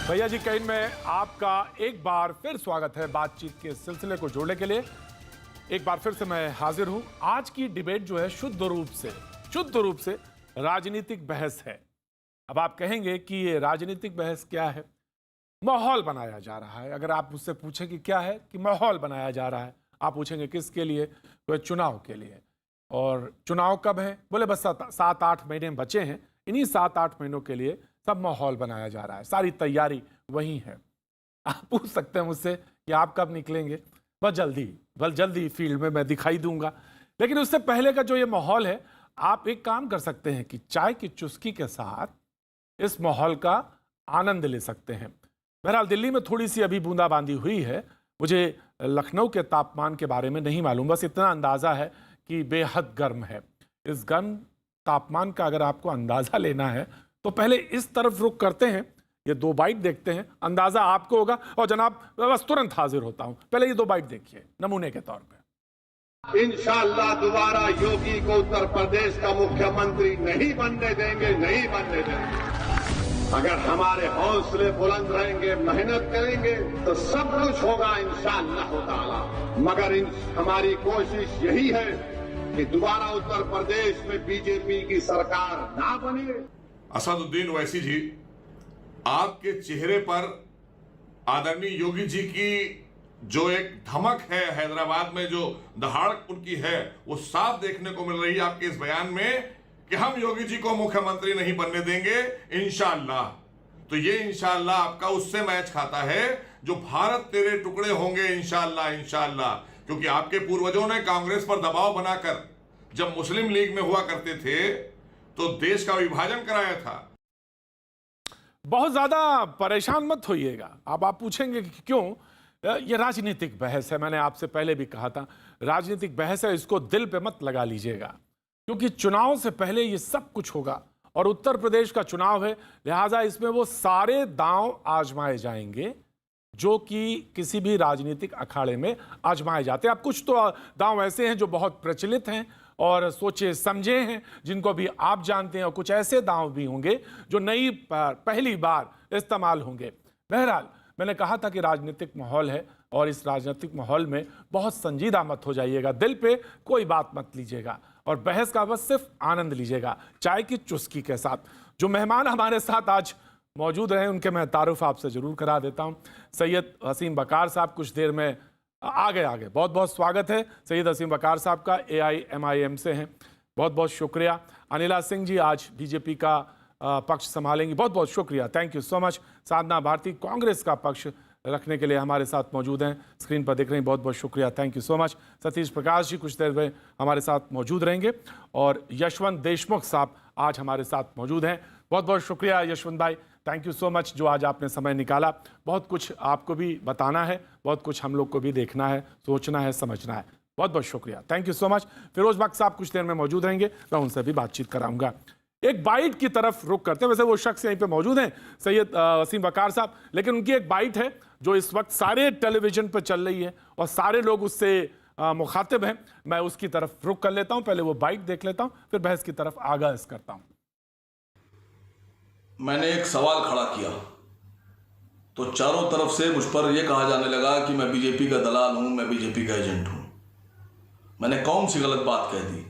भैया जी कहीं में आपका एक बार फिर स्वागत है बातचीत के सिलसिले को जोड़ने के लिए। एक बार फिर से मैं हाजिर हूं। आज की डिबेट जो है शुद्ध रूप से राजनीतिक बहस है। अब आप कहेंगे कि ये राजनीतिक बहस क्या है? माहौल बनाया जा रहा है। अगर आप मुझसे पूछें कि क्या है, कि माहौल बनाया जा रहा है। आप पूछेंगे किसके लिए? तो चुनाव के लिए। और चुनाव कब है? बोले बस 7-8 महीने बचे हैं। इन्हीं 7-8 महीनों के लिए सब माहौल बनाया जा रहा है। सारी तैयारी वही है। आप पूछ सकते हैं मुझसे कि आप कब निकलेंगे? बस जल्दी फील्ड में मैं दिखाई दूंगा। लेकिन उससे पहले का जो ये माहौल है, आप एक काम कर सकते हैं कि चाय की चुस्की के साथ इस माहौल का आनंद ले सकते हैं। बहरहाल दिल्ली में थोड़ी सी अभी बूंदाबांदी हुई है। मुझे लखनऊ के तापमान के बारे में नहीं मालूम, बस इतना अंदाजा है कि बेहद गर्म है। इस गर्म तापमान का अगर आपको अंदाजा लेना है तो पहले इस तरफ रुख करते हैं, ये 2 बाइट देखते हैं, अंदाजा आपको होगा। और जनाब बस तुरंत हाजिर होता हूं। पहले ये 2 बाइट देखिए नमूने के तौर पे। इंशाअल्लाह दोबारा योगी को उत्तर प्रदेश का मुख्यमंत्री नहीं बनने देंगे। अगर हमारे हौसले बुलंद रहेंगे, मेहनत करेंगे तो सब कुछ होगा इंशाअल्लाह ताला। मगर हमारी कोशिश यही है कि दोबारा उत्तर प्रदेश में बीजेपी की सरकार ना बने। असदुद्दीन ओवैसी जी, आपके चेहरे पर आदरणीय योगी जी की जो एक धमक है, हैदराबाद में जो दहाड़ उनकी है, वो साफ देखने को मिल रही है आपके इस बयान में कि हम योगी जी को मुख्यमंत्री नहीं बनने देंगे इंशाअल्लाह। तो ये इंशाअल्लाह आपका उससे मैच खाता है जो भारत तेरे टुकड़े होंगे इंशाअल्लाह। क्योंकि आपके पूर्वजों ने कांग्रेस पर दबाव बनाकर जब मुस्लिम लीग में हुआ करते थे तो देश का विभाजन कराया था। बहुत ज्यादा परेशान मत होइएगा। अब आप पूछेंगे कि क्यों? ये राजनीतिक बहस है। मैंने आपसे पहले भी कहा था, राजनीतिक बहस है, इसको दिल पे मत लगा लीजिएगा। क्योंकि चुनाव से पहले ये सब कुछ होगा और उत्तर प्रदेश का चुनाव है, लिहाजा इसमें वो सारे दांव आजमाए जाएंगे जो कि किसी भी राजनीतिक अखाड़े में आजमाए जाते हैं। अब कुछ तो दांव ऐसे हैं जो बहुत प्रचलित हैं और सोचे समझे हैं, जिनको भी आप जानते हैं, और कुछ ऐसे दांव भी होंगे जो पहली बार इस्तेमाल होंगे। बहरहाल मैंने कहा था कि राजनीतिक माहौल है और इस राजनीतिक माहौल में बहुत संजीदा मत हो जाइएगा, दिल पे कोई बात मत लीजिएगा और बहस का बस सिर्फ आनंद लीजिएगा चाय की चुस्की के साथ। जो मेहमान हमारे साथ आज मौजूद रहे उनके मैं तारुफ आपसे जरूर करा देता हूं। सैयद हसीम बकार साहब कुछ देर में आगे बहुत बहुत स्वागत है। सैयद हसीम बकार साहब का AIMIM से हैं, बहुत बहुत शुक्रिया। अनिला सिंह जी आज बीजेपी का पक्ष संभालेंगी, बहुत बहुत शुक्रिया, थैंक यू सो मच। साधना भारती कांग्रेस का पक्ष रखने के लिए हमारे साथ मौजूद हैं, स्क्रीन पर दिख रही हैं, बहुत बहुत शुक्रिया, thank you so much. Satish Prakash ji कुछ देर में हमारे साथ मौजूद रहेंगे और यशवंत देशमुख साहब आज हमारे साथ मौजूद हैं। बहुत बहुत शुक्रिया यशवंत भाई, थैंक यू सो मच जो आज आपने समय निकाला। बहुत कुछ आपको भी बताना है, बहुत कुछ हम लोग को भी देखना है, सोचना है, समझना है। बहुत बहुत शुक्रिया, thank you so much. Firoz Bakhsh साहब कुछ देर में मौजूद रहेंगे, मैं उनसे भी बातचीत कराऊंगा। एक बाइट की तरफ रुख करते हैं। वैसे वो शख्स यहीं पे मौजूद हैं सैयद हसीम बकार साहब, लेकिन उनकी एक बाइट है जो इस वक्त सारे टेलीविजन पर चल रही है और सारे लोग उससे मुखातिब हैं। मैं उसकी तरफ रुख कर लेता हूं, पहले वो बाइट देख लेता हूं, फिर बहस की तरफ आगाज करता हूं। मैंने एक सवाल खड़ा किया तो चारों तरफ से मुझ पर यह कहा जाने लगा कि मैं बीजेपी का दलाल हूं, मैं बीजेपी का एजेंट हूं। मैंने कौन सी गलत बात कह दी?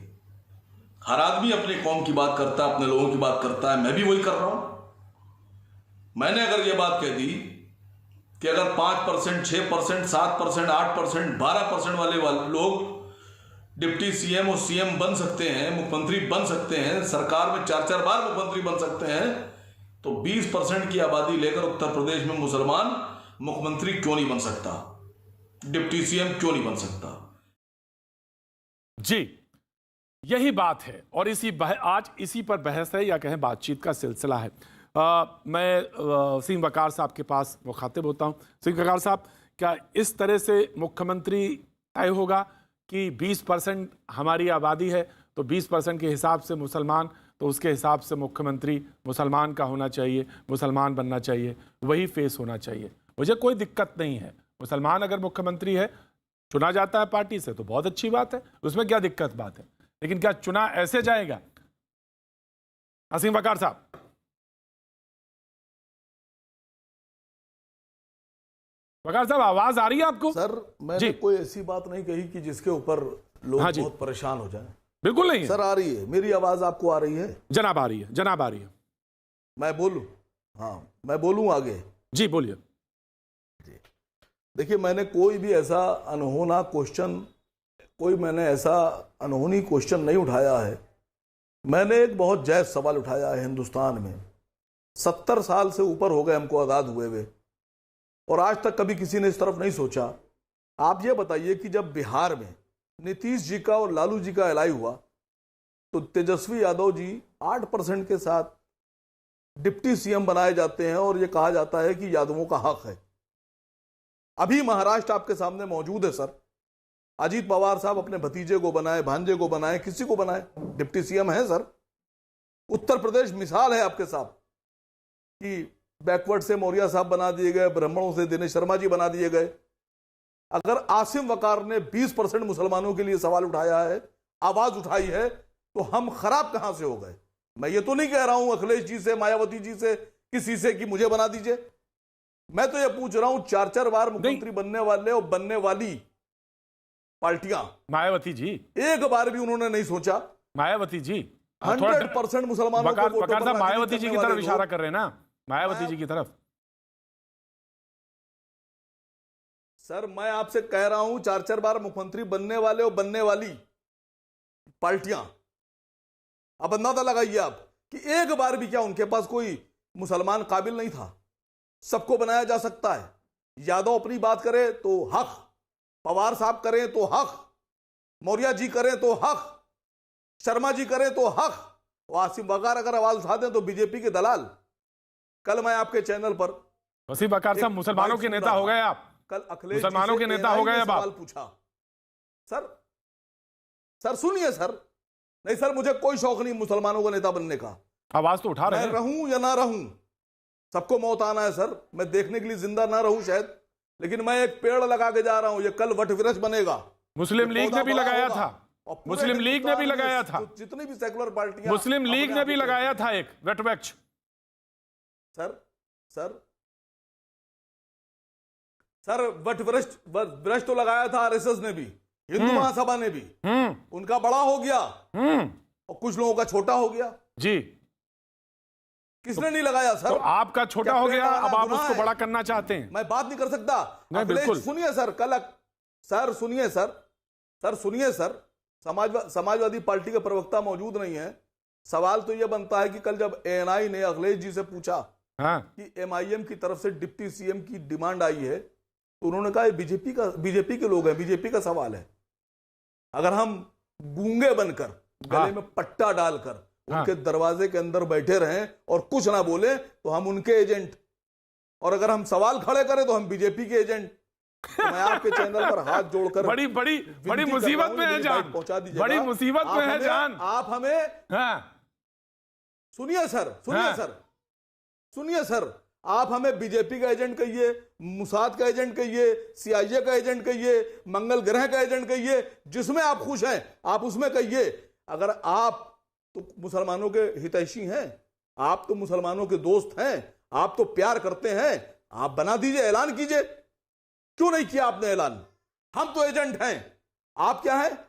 हर आदमी अपनी कौम की बात करता है, अपने लोगों की बात करता है, मैं भी वही कर रहा हूं। मैंने अगर यह बात कह दी कि अगर 5%, 6%, 7%, 8%, 12% वाले लोग डिप्टी CM और CM बन सकते हैं, मुख्यमंत्री बन सकते हैं, सरकार में 4-4 बार मुख्यमंत्री बन सकते हैं, तो 20% की आबादी लेकर उत्तर प्रदेश में मुसलमान मुख्यमंत्री क्यों नहीं बन सकता? डिप्टी CM क्यों नहीं बन सकता? जी यही बात है और आज इसी पर बहस है या कहें बातचीत का सिलसिला है। मैं हसीम बकार साहब के पास मुखातिब होता हूं। हसीम बकार साहब, क्या इस तरह से मुख्यमंत्री तय होगा कि 20% हमारी आबादी है तो 20% के हिसाब से मुसलमान, तो उसके हिसाब से मुख्यमंत्री मुसलमान का होना चाहिए, मुसलमान बनना चाहिए, वही फेस होना चाहिए? मुझे कोई दिक्कत नहीं है, मुसलमान अगर मुख्यमंत्री है, चुना जाता है पार्टी से तो बहुत अच्छी बात है, उसमें क्या दिक्कत बात है। लेकिन क्या चुना ऐसे जाएगा? हसीम बकार साहब। वकार साहब आवाज आ रही है आपको? सर मैंने कोई ऐसी बात नहीं कही कि जिसके ऊपर लोग हाँ जी। बहुत परेशान हो जाएं। बिल्कुल नहीं है। सर आ रही है, मेरी आवाज आपको आ रही है? जनाब आ रही है, जनाब आ रही है। मैं बोलूं? हाँ मैं बोलूं आगे? जी बोलिए। देखिए मैंने कोई भी ऐसा अनहोना क्वेश्चन, मैंने ऐसा अनहोनी क्वेश्चन नहीं उठाया है। मैंने एक बहुत जायज सवाल उठाया है। हिंदुस्तान में 70 साल से ऊपर हो गए हमको आज़ाद हुए हुए, और आज तक कभी किसी ने इस तरफ नहीं सोचा। आप ये बताइए कि जब बिहार में नीतीश जी का और लालू जी का एलाई हुआ तो तेजस्वी यादव जी 8% के साथ डिप्टी सीएम बनाए जाते हैं, और ये कहा जाता है कि यादवों का हक है। अभी महाराष्ट्र आपके सामने मौजूद है सर। अजीत पवार साहब अपने भतीजे को बनाए, भांजे को बनाए, किसी को बनाए, डिप्टी सीएम है सर। उत्तर प्रदेश मिसाल है आपके साथ कि बैकवर्ड से मौर्य साहब बना दिए गए, ब्राह्मणों से दिनेश शर्मा जी बना दिए गए। अगर आसिम वकार ने 20% मुसलमानों के लिए सवाल उठाया है, आवाज उठाई है, तो हम खराब कहां से हो गए? मैं ये तो नहीं कह रहा हूं अखिलेश जी से, मायावती जी से, किसी से कि मुझे बना दीजिए। मैं तो ये पूछ रहा हूं 4-4 बार मुख्यमंत्री बनने वाले और बनने वाली पार्टियां, मायावती जी, एक बार भी उन्होंने नहीं सोचा। मायावती जी 100% मुसलमानों को वोटों वकार पर साहब राजी मायावती जी की करने तरफ वाले इशारा लोग। कर रहे हैं ना, मायावती जी की तरफ। सर मैं आपसे कह रहा हूं 4-4 बार मुख्यमंत्री बनने वाले और बनने वाली पार्टियां, अब अंदाजा लगाइए आप कि एक बार भी क्या उनके पास कोई मुसलमान काबिल नहीं था? सबको बनाया जा सकता है। यादव अपनी बात करे तो हक, पवार साहब करें तो हक, मौर्य जी करें तो हक, शर्मा जी करें तो हक, आसिम वकार अगर आवाज उठा दें तो बीजेपी के दलाल। कल मैं आपके चैनल पर वसीम वकार साहब मुसलमानों के नेता हो गए आप, कल अखिलेश मुसलमानों के नेता हो गए अब सवाल आप। पूछा। सर सुनिए सर, नहीं सर मुझे कोई शौक नहीं मुसलमानों का नेता बनने का। आवाज तो उठा रहे मैं हैं। रहूं या ना रहूं, सबको मौत आना है सर। मैं देखने के लिए जिंदा ना रहूं शायद, लेकिन मैं एक पेड़ लगा के जा रहा हूं, ये कल वट वृक्ष बनेगा। मुस्लिम ये लीग पौधा ने भी बड़ा लगाया होगा। था, और पूरे मुस्लिम लीग ने भी हिंदुस्तान में लगाया था, जितनी भी सेकुलर पार्टियां, मुस्लिम लीग अपने ने आप भी को- लगाया था एक वट वृक्ष। सर सर सर वट वृक्ष तो लगाया था आरएसएस ने भी, हिंदू महासभा ने भी। उनका बड़ा हो गया और कुछ लोगों का छोटा हो गया। जी, किसने नहीं लगाया सर? तो आपका छोटा क्या हो पेड़ गया, लगाना अब आप गुनाह उसको है? बड़ा करना चाहते हैं। मैं बात नहीं कर सकता। नहीं, अखिलेश, बिल्कुल। सुनिए सर, सर सुनिए सर सुनिए सर, समाजवादी पार्टी के प्रवक्ता मौजूद नहीं है। सवाल तो यह बनता है कि कल जब एएनआई ने अखिलेश जी से पूछा हाँ, कि एमआईएम की तरफ से डिप्टी सीएम की डिमांड आई है, तो उन्होंने कहा बीजेपी के लोग हैं, बीजेपी का सवाल है। अगर हम गूंगे बनकर, गले में पट्टा डालकर उनके दरवाजे के अंदर बैठे रहें और कुछ ना बोले तो हम उनके एजेंट, और अगर हम सवाल खड़े करें तो हम बीजेपी के एजेंट। तो मैं आपके चैनल पर हाथ जोड़कर बड़ी बड़ी बड़ी मुसीबत में है जान, पहुंचा दीजिएगा। बड़ी मुसीबत में है जान। आप हमें हाँ, सुनिए सर, आप हमें बीजेपी का एजेंट कहिए, मुसाद का एजेंट कहिए, सीआईए का एजेंट कहिए, मंगल ग्रह का एजेंट कहिए, जिसमें आप खुश हैं आप उसमें कहिए। अगर आप तो मुसलमानों के हितैषी हैं, आप तो मुसलमानों के दोस्त हैं, आप तो प्यार करते हैं, आप बना दीजिए, ऐलान कीजिए। क्यों नहीं किया आपने ऐलान? हम तो एजेंट हैं, आप क्या हैं?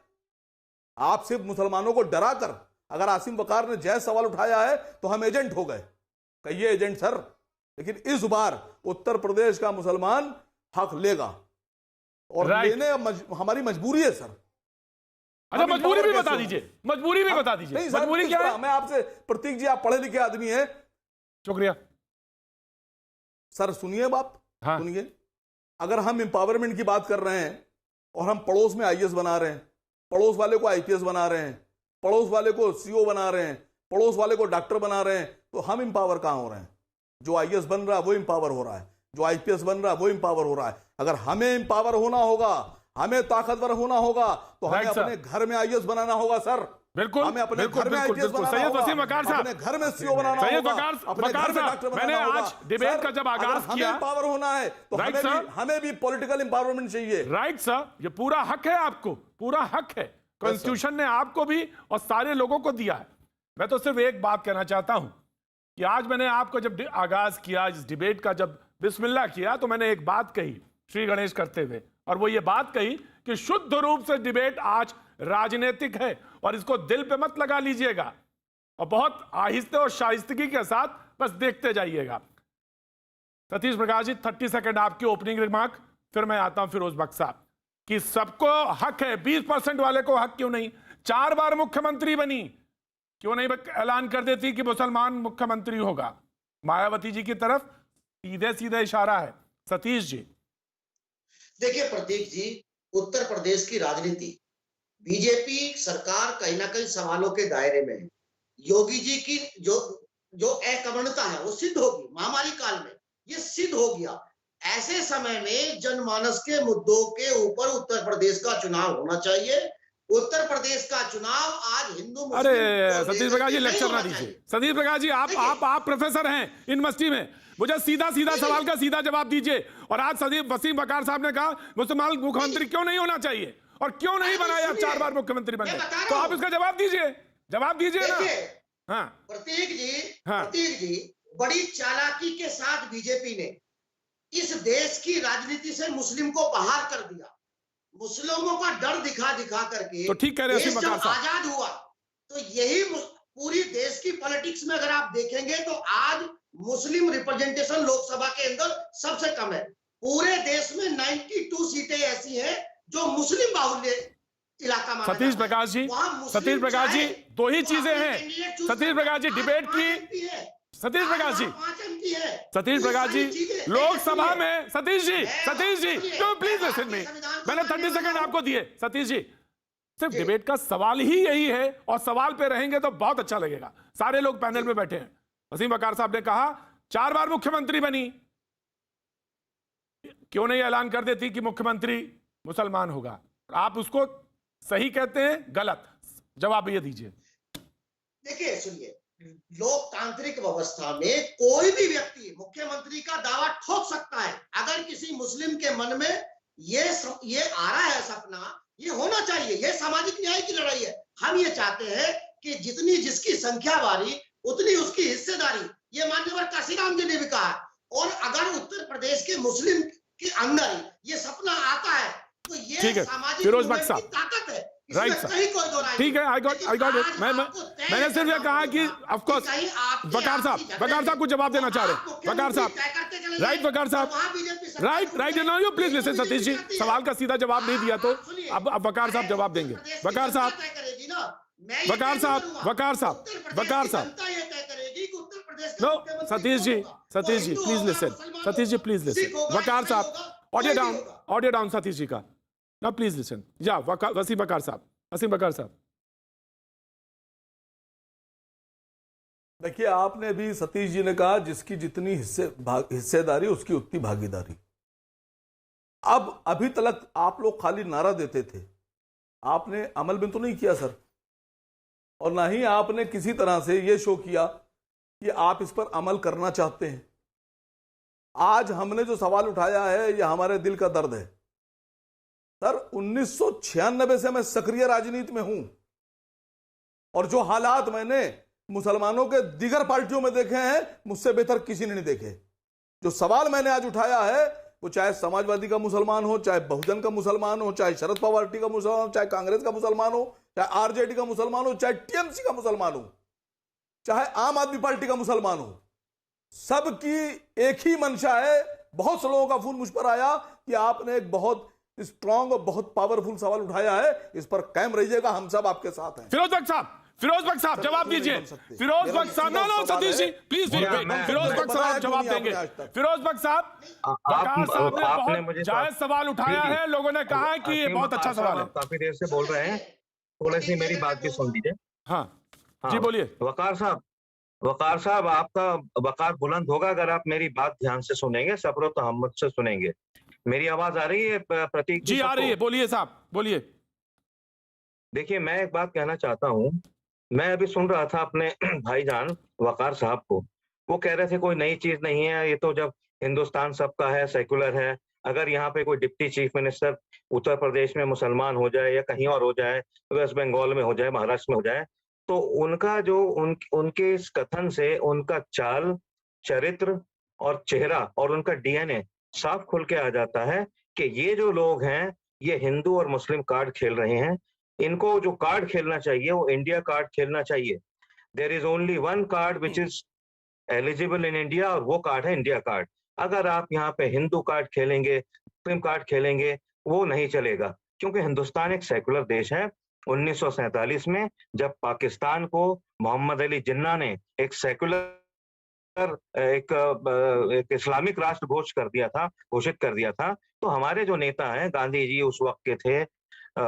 आप सिर्फ मुसलमानों को डरा कर, अगर आसिम वकार ने जायज सवाल उठाया है तो हम एजेंट हो गए। कहिए एजेंट सर, लेकिन इस बार उत्तर प्रदेश का मुसलमान हक लेगा, और लेने हमारी मजबूरी है सर। अच्छा मजबूरी भी बता दीजिए, मजबूरी भी बता दीजिए, नहीं सर, मजबूरी क्या है? मैं आपसे, प्रतीक जी आप पढ़े लिखे आदमी हैं। शुक्रिया सर सुनिए बात, हाँ। सुनिए, अगर हम एम्पावरमेंट की बात कर रहे हैं और हम पड़ोस में आईएएस बना रहे हैं, पड़ोस वाले को आईपीएस बना रहे हैं, पड़ोस वाले को सीओ बना रहे हैं, पड़ोस वाले को डॉक्टर बना रहे हैं, तो हम एम्पावर कहां हो रहे हैं? जो आईएएस बन रहा है वो एम्पावर हो रहा है, जो आईपीएस बन रहा है वो एम्पावर हो रहा है। अगर हमें एम्पावर होना होगा, हमें ताकतवर होना होगा, तो हमें अपने घर में आईएएस बनाना होगा सर। बिल्कुल, हमें अपने बिल्कुल, घर में बिल्कुल, आईपीएस बिल्कुल। बनाना सैयद होगा, वसीम वकार साहब, अपने घर में सीओ बनाना होगा, सैयद अपने घर में डॉक्टर बनाना मैंने होगा। आज डिबेट का जब आगाज अगर किया, हमें एम्पावर होना है तो हमें भी पॉलिटिकल एम्पावरमेंट चाहिए। राइट सर, ये पूरा हक है आपको, पूरा हक है, कॉन्स्टिट्यूशन ने आपको भी और सारे लोगों को दिया है। मैं तो सिर्फ एक बात कहना चाहता हूं कि आज मैंने आपको जब आगाज किया इस डिबेट का, जब बिस्मिल्लाह किया, तो मैंने एक बात कही श्री गणेश करते हुए, और वो ये बात कही कि शुद्ध रूप से डिबेट आज राजनीतिक है और इसको दिल पे मत लगा लीजिएगा और बहुत आहिस्ते और शाइस्तगी के साथ बस देखते जाइएगा। सतीश प्रकाश जी, 30 सेकंड आपकी ओपनिंग रिमार्क, फिर मैं आता हूं फिरोज बख्श साहब। कि सबको हक है, 20% वाले को हक क्यों नहीं? 4 बार मुख्यमंत्री बनी, क्यों नहीं ऐलान कर देती कि मुसलमान मुख्यमंत्री होगा? मायावती जी की तरफ सीधे सीधे इशारा है। सतीश जी। देखिए प्रतीक जी, उत्तर प्रदेश की राजनीति, बीजेपी सरकार कहीं ना कहीं सवालों के दायरे में है। योगी जी की जो अकर्मण्यता है वो सिद्ध होगी, महामारी काल में ये सिद्ध हो गया। ऐसे समय में जनमानस के मुद्दों के ऊपर उत्तर प्रदेश का चुनाव होना चाहिए। उत्तर प्रदेश का चुनाव आज हिंदू मुस्लिम, अरे सतीश प्रकाश जी, लेक्चर ना दीजिए। सतीश प्रकाश जी, आप प्रोफेसर हैं यूनिवर्सिटी में, मुझे सीधा सीधा सवाल का सीधा जवाब दीजिए। और आज वसीम बकार साहब ने कहा मुसलमान मुख्यमंत्री क्यों नहीं होना चाहिए और क्यों नहीं बनाया 4 बार मुख्यमंत्री बन गए, तो आप इसका जवाब दीजिए, जवाब दीजिए ना। हाँ प्रतीक जी, बड़ी चालाकी के साथ बीजेपी ने इस देश की राजनीति से मुस्लिम को बाहर कर दिया। मुस्लिमों का डर दिखा दिखा करके तो ठीक कह रहे हैं देश जब साहब। आजाद हुआ तो यही पूरी देश की पॉलिटिक्स में अगर आप देखेंगे तो आज मुस्लिम रिप्रेजेंटेशन लोकसभा के अंदर सबसे कम है। पूरे देश में 92 सीटें ऐसी हैं जो मुस्लिम बाहुल्य इलाका माना सतीश जाता है। प्रकाश जी, वहाँ मुस्लिम सतीश प्रकाश जी, चाहे 2 ही तो चीजें अपने हैं। कैंडिडेट चूज सतीश प्रकाश जी, करना। डिबेट आज की 5 MP है। सतीश प्रकाश जी, 5 MP है। सतीश ये प्रकाश जी, सारी चीजें लोकसभा ऐसी में सतीश जी, सुनिए, क्यों प्लीज लिसन मी, मैंने 30 सेकंड आपको दिए। सतीश जी, सिर्फ डिबेट का सवाल ही यही है और सवाल पे रहेंगे तो बहुत अच्छा लगेगा। सारे लोग पैनल में बैठे हैं। वसीम बकार साहब ने कहा 4 बार मुख्यमंत्री बनी, क्यों नहीं ऐलान कर देती कि मुख्यमंत्री मुसलमान होगा? आप उसको सही कहते हैं, गलत? जवाब ये दीजिए। देखिए सुनिए, लोकतांत्रिक व्यवस्था में कोई भी व्यक्ति मुख्यमंत्री का दावा ठोक सकता है। अगर किसी मुस्लिम के मन में ये आ रहा है सपना, ये होना चाहिए, ये सामाजिक न्याय की लड़ाई है। हम ये चाहते हैं कि जितनी जिसकी संख्या बारी उतनी उसकी हिस्सेदारी, ये मान्यवर काशीराम जी ने भी कहा। और अगर उत्तर प्रदेश के मुस्लिम के अंदर ये सपना आता है तो ये सामाजिक फिरोज बख्श साहब, ताकत है। राइट सर, ठीक है, आई गॉट इट। मैंने सिर्फ ये कहा कि ऑफ कोर्स बकार साहब कुछ जवाब देना चाह रहे हैं। बकार साहब, राइट, बकार साहब, right, no you please listen. Satish ji, सवाल का सीधा जवाब नहीं दिया तो अब बकार साहब जवाब देंगे। बकार साहब, no, Satish ji please listen, Satish ji please listen. Baqar साहब, ऑडियो डाउन सतीश जी का ना, प्लीज लिसन। या वसीम बकार साहब। देखिए, आपने भी सतीश जी ने कहा जिसकी जितनी हिस्सेदारी उसकी उतनी भागीदारी। अब अभी तक आप लोग खाली नारा देते थे, आपने अमल में तो नहीं किया सर, और ना ही आपने किसी तरह से यह शो किया कि आप इस पर अमल करना चाहते हैं। आज हमने जो सवाल उठाया है यह हमारे दिल का दर्द है सर। 1996 से मैं सक्रिय राजनीति में हूं और जो हालात मैंने मुसलमानों के दीगर पार्टियों में देखे हैं मुझसे बेहतर किसी ने नहीं देखे। जो सवाल मैंने आज उठाया है वो चाहे समाजवादी का मुसलमान हो, चाहे बहुजन का मुसलमान हो, चाहे शरद पवार पार्टी का मुसलमान हो, चाहे कांग्रेस का मुसलमान हो, चाहे आरजेडी का मुसलमान हो, चाहे टीएमसी का मुसलमान हो, चाहे आम आदमी पार्टी का मुसलमान हो, सबकी एक ही मंशा है। बहुत से लोगों का फोन मुझ पर आया कि आपने एक बहुत स्ट्रांग और बहुत पावरफुल सवाल उठाया है, इस पर कायम रहिएगा, हम सब आपके साथ हैं। फिरोज बख्श साहब जवाब दीजिए। फिरोज बख्श साहब, नो सतीश जी प्लीज, फिरोज बख्श साहब जवाब देंगे। फिरोज बख्श साहब, बकार साहब ने बहुत जायज सवाल उठाया है, लोगों ने कहा है कि ये बहुत अच्छा सवाल है। काफी देर से बोल रहे हैं, थोड़ी सी मेरी बात भी सुन लीजिए। हाँ जी, बोलिए। वकार साहब, आपका वकार बुलंद होगा अगर आप मेरी बात ध्यान से सुनेंगे, सब्र तो हम मुझसे सुनेंगे। मेरी आवाज आ रही है प्रतीक जी? आ रही है, बोलिए साहब, बोलिए। देखिए, मैं एक बात कहना चाहता हूँ। मैं अभी सुन रहा था अपने भाईजान वकार साहब को, वो कह रहे थे कोई नई चीज नहीं है, ये तो जब हिंदुस्तान सबका है, सेकुलर है, अगर यहाँ पे कोई deputy chief minister Uttar Pradesh में मुसलमान हो जाए या कहीं और हो जाए, वेस्ट बंगाल में हो जाए, महाराष्ट्र में हो जाए, तो उनका जो उनके इस कथन से उनका चाल, चरित्र और चेहरा और उनका डीएनए साफ खुल के आ जाता है कि ये जो लोग हैं ये हिंदू और मुस्लिम कार्ड खेल रहे हैं। इनको जो कार्ड खेलना चाहिए वो इंडिया कार्ड खेलना चाहिए। There is only one card which is eligible in India, और वो कार्ड है इंडिया कार्ड। अगर आप यहाँ पे हिंदू कार्ड खेलेंगे, मुस्लिम कार्ड खेलेंगे, वो नहीं चलेगा, क्योंकि हिंदुस्तान एक सेकुलर देश है। 1947 में जब पाकिस्तान को मोहम्मद अली जिन्ना ने एक सेकुलर एक इस्लामिक राष्ट्र घोषित कर दिया था, तो हमारे जो नेता हैं, गांधी जी उस वक्त के थे,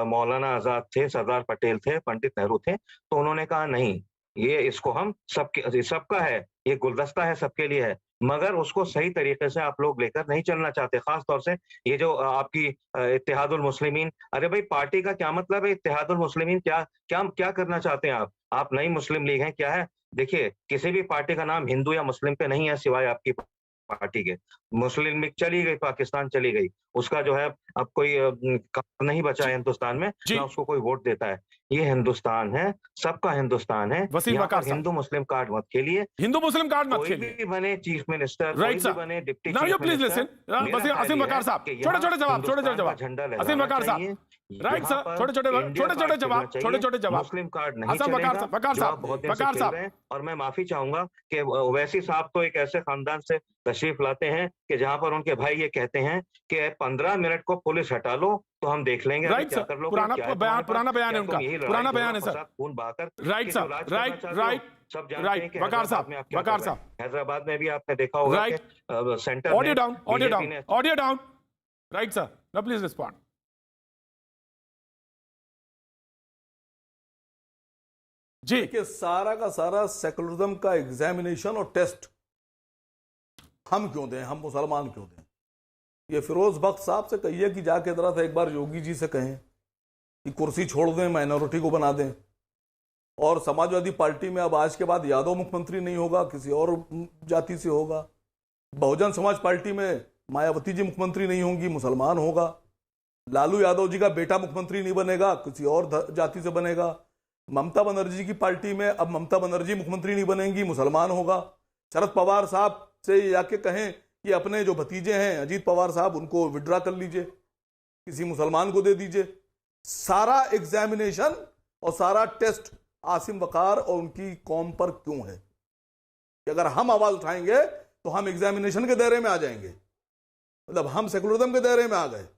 मौलाना आजाद थे, सरदार पटेल थे, पंडित नेहरू थे, तो उन्होंने कहा नहीं, ये इसको हम सबका है, ये गुलदस्ता है, सबके लिए है, मगर उसको सही तरीके से आप लोग लेकर नहीं चलना चाहते। खास तौर से ये जो आपकी इत्तेहादुल मुस्लिमीन, अरे भाई पार्टी का क्या मतलब है? इत्तेहादुल मुस्लिमीन क्या क्या क्या करना चाहते हैं आप नई मुस्लिम लीग हैं क्या है? देखिए, किसी भी पार्टी का नाम हिंदू या मुस्लिम पे नहीं है सिवाय आपकी पार्टी के। मुस्लिम लीग चली गई, पाकिस्तान चली गई, उसका जो है अब कोई काम नहीं बचा है हिंदुस्तान में, ना उसको कोई वोट देता है। ये हिंदुस्तान है, सबका हिंदुस्तान है। वसीम यहाँ वकार पर साहब, हिंदू मुस्लिम कार्ड मत खेलिए, हिंदू मुस्लिम कार्ड मत कोई खेलिए। भी बने चीफ मिनिस्टर, राइट कोई सर, भी बने deputy now you chief please minister, listen. मेरा वसीम ख्याल ये वकार है साहब, कि छोटे यहाँ छोटे जवाब, छोटे छोटे हिंदुस्तान का जवाब। झंडा वसीम लहराना वकार साहब, चाहिए। राइट यहाँ सर, पर छोटे छोटे इंडिया कार्ड खेलना जवाब, छोटे चाहिए, छोटे जवाब। मुस्लिम कार्ड नहीं असम चलेगा, वकार जो आप साहब, बहुत दिन से वकार खेल साहब, रहे हैं। और मैं माफी चाहूंगा कि ओवैसी साहब तो एक ऐसे खानदान से तशरीफ लाते हैं कि जहां पर उनके भाई ये कहते हैं कि 15 मिनट को पुलिस हटा लो तो हम देख लेंगे राइट क्या सर, कर लोगे, पुराना क्या है बयान, तुम्हारे पास, पुराना बयान है क्या उनका, तुम यही पुराना लड़ाई बयान है झगड़ा सर। फसाद खून बहाकर राइट कि जो सर, राज करना राइट चाहते हो, राइट सब जानते हैं राइट कि वकार हैदराबाद में आप साहब, क्या वकार कर रहे हैं। साहब, हैदराबाद में भी आपने देखा होगा राइट, कि सेंटर ऑडियो में डाउन, ऑडियो बीजेपी डाउन, ने audio down. Right sir, now please respond. जी, देखिए, सारा का सारा सेकुलरिज्म का एग्जामिनेशन और टेस्ट हम क्यों दें, हम मुसलमान क्यों दें? ये फिरोज बख्श साहब से कहिए कि जाके जरा सा एक बार योगी जी से कहें कि कुर्सी छोड़ दें, माइनॉरिटी को बना दें। और समाजवादी पार्टी में अब आज के बाद यादव मुख्यमंत्री नहीं होगा, किसी और जाति से होगा। बहुजन समाज पार्टी में मायावती जी मुख्यमंत्री नहीं होंगी, मुसलमान होगा। लालू यादव जी का बेटा मुख्यमंत्री नहीं बनेगा, किसी और जाति से बनेगा। ममता बनर्जी की पार्टी में अब ममता बनर्जी मुख्यमंत्री नहीं बनेंगी, मुसलमान होगा। शरद पवार साहब से जाके कहें कि अपने जो भतीजे हैं अजीत पवार साहब, उनको विड्रा कर लीजिए, किसी मुसलमान को दे दीजिए। सारा एग्जामिनेशन और सारा टेस्ट आसिम वकार और उनकी कौम पर क्यों है कि अगर हम आवाज उठाएंगे तो हम एग्जामिनेशन के दायरे में आ जाएंगे, मतलब हम सेकुलरिज्म के दायरे में आ गए।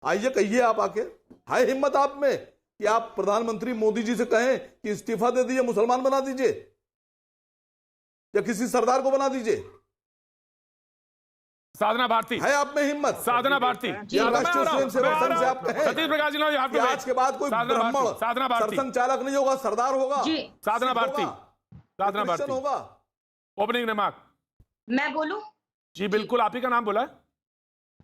आइए कहिए आप आके, है हिम्मत आप में कि आप प्रधानमंत्री मोदी जी से कहें कि इस्तीफा दे दीजिए, मुसलमान बना दीजिए या किसी सरदार को बना दीजिए? साधना भारती, है आप में हिम्मत? साधना भारती, या राष्ट्रीय स्वयं सेवक संघ से आप कहें सतीश प्रकाश जी, नो, you have कि to wait. आज के बाद कोई साधना ब्राह्मण भारती, साधना भारती, सरसंघ चालक नहीं होगा, सरदार होगा, साधना सिख भारती, होगा, साधना क्रिश्चियन भारती, होगा। Opening remark. मैं बोलूं? जी बिल्कुल, आप ही का नाम बोला है।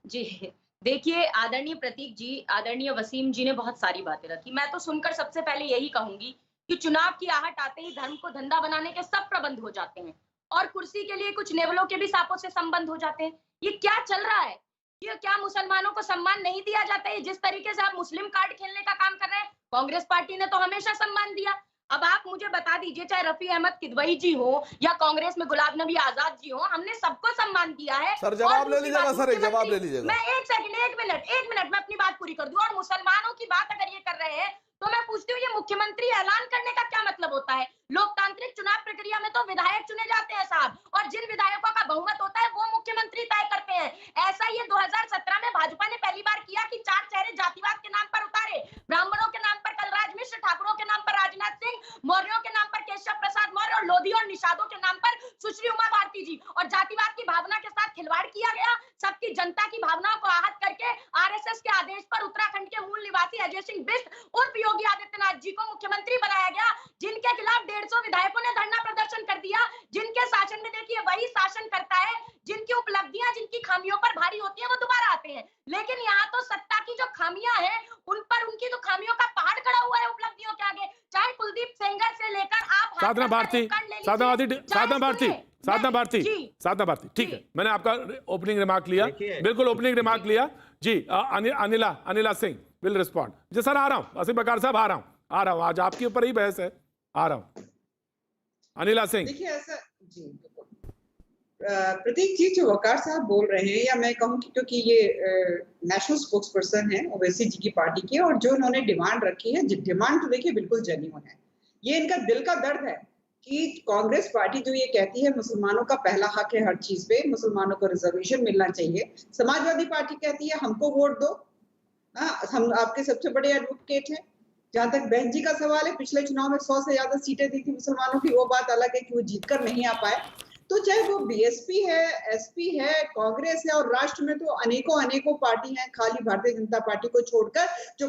जी देखिए, आदरणीय प्रतीक जी, आदरणीय वसीम जी ने बहुत सारी बातें रखी। मैं तो सुनकर सबसे पहले यही कहूंगी कि चुनाव की आहट आते ही धर्म को धंधा बनाने के सब प्रबंध हो जाते हैं और कुर्सी के लिए कुछ नेवलों के भी सांपों से संबंध हो जाते हैं। ये क्या चल रहा है? ये क्या मुसलमानों को सम्मान नहीं दिया जाता है? जिस तरीके से आप मुस्लिम कार्ड खेलने का काम कर रहे हैं, कांग्रेस पार्टी ने तो हमेशा सम्मान दिया। अब आप मुझे बता दीजिए, चाहे रफी अहमद किदवई जी हो या कांग्रेस में गुलाब नबी आजाद जी हो, हमने सबको सम्मान किया है। सर जवाब ले लीजिएगा, सर एक जवाब ले लीजिएगा। मैं एक सेकंड, एक मिनट मैं अपनी बात पूरी कर दूं। और मुसलमानों की बात अगर ये कर रहे हैं तो मैं पूछती हूँ, ये मुख्यमंत्री ऐलान करने का क्या मतलब होता है? लोकतांत्रिक चुनाव प्रक्रिया में तो विधायक चुने जाते हैं साहब, और जिन विधायकों का बहुमत होता है वो मुख्यमंत्री तय करते हैं। ऐसा ये 2017 में भाजपा ने पहली बार किया कि 4 चेहरे जातिवाद के नाम पर उतारे। ब्राह्मणों के नाम पर कलराज मिश्र, ठाकुरों के नाम पर राजनाथ सिंह, मौर्यों के नाम पर केशव प्रसाद मौर्य और लोधी और निषादों के नाम पर सुश्री उमा भारती जी। और जातिवाद की भावना के साथ खिलवाड़ किया गया, सबकी जनता की भावनाओं को आहत करके आरएसएस के आदेश पर उत्तराखंड के मूल निवासी अजय सिंह बिष्ट उर्फ योगी आदित्यनाथ जी को मुख्यमंत्री बनाया गया, जिनके खिलाफ 150 विधायकों ने धरना प्रदर्शन कर दिया, जिनके शासन में देखिए वही शासन करता है, जिनकी उपलब्धियां जिनकी खामियों पर भारी होती है वो दोबारा आते हैं। लेकिन यहाँ तो सत्ता की जो खामियां हैं उन पर उनकी तो खामियों का पहाड़ खड़ा हुआ है उपलब्धियों के आगे। चाहे कुलदीप सेंगर से लेकर आप साधना भारती, साधना भारती, साधना भारती, साधना भारती, साधना भारती, ठीक है, मैंने आपका ओपनिंग रिमार्क लिया, बिल्कुल ओपनिंग रिमार्क लिया जी। Anila Singh will respond. जी सर, आ रहा हूं, असीम बकार साहब, आ रहा हूं, आज आपके ऊपर ही बहस है, आ रहा हूं। अनिला सिंह, देखिए ऐसा जी, प्रतीक जी, जो वकार साहब बोल रहे हैं, या मैं कहूँ कि क्योंकि ये नेशनल स्पोक्स पर्सन है ओवैसी जी की पार्टी के, और जो उन्होंने डिमांड रखी है, डिमांड तो देखिए बिल्कुल जेन्युइन है। ये इनका दिल का दर्द है कि कांग्रेस पार्टी जो ये कहती है मुसलमानों का पहला हक है हर चीज पे, मुसलमानों को रिजर्वेशन मिलना चाहिए। समाजवादी पार्टी कहती है हमको वोट दो, हम आपके सबसे बड़े एडवोकेट हैं। जहां तक बहन जी का सवाल है, पिछले चुनाव में 100 से ज्यादा सीटें दी थी मुसलमानों की, वो बात अलग है कि वो जीतकर नहीं आ पाए। तो चाहे वो बीएसपी है, एसपी है, कांग्रेस है, और राष्ट्र में तो अनेकों पार्टी हैं, खाली भारतीय जनता पार्टी को छोड़कर, जो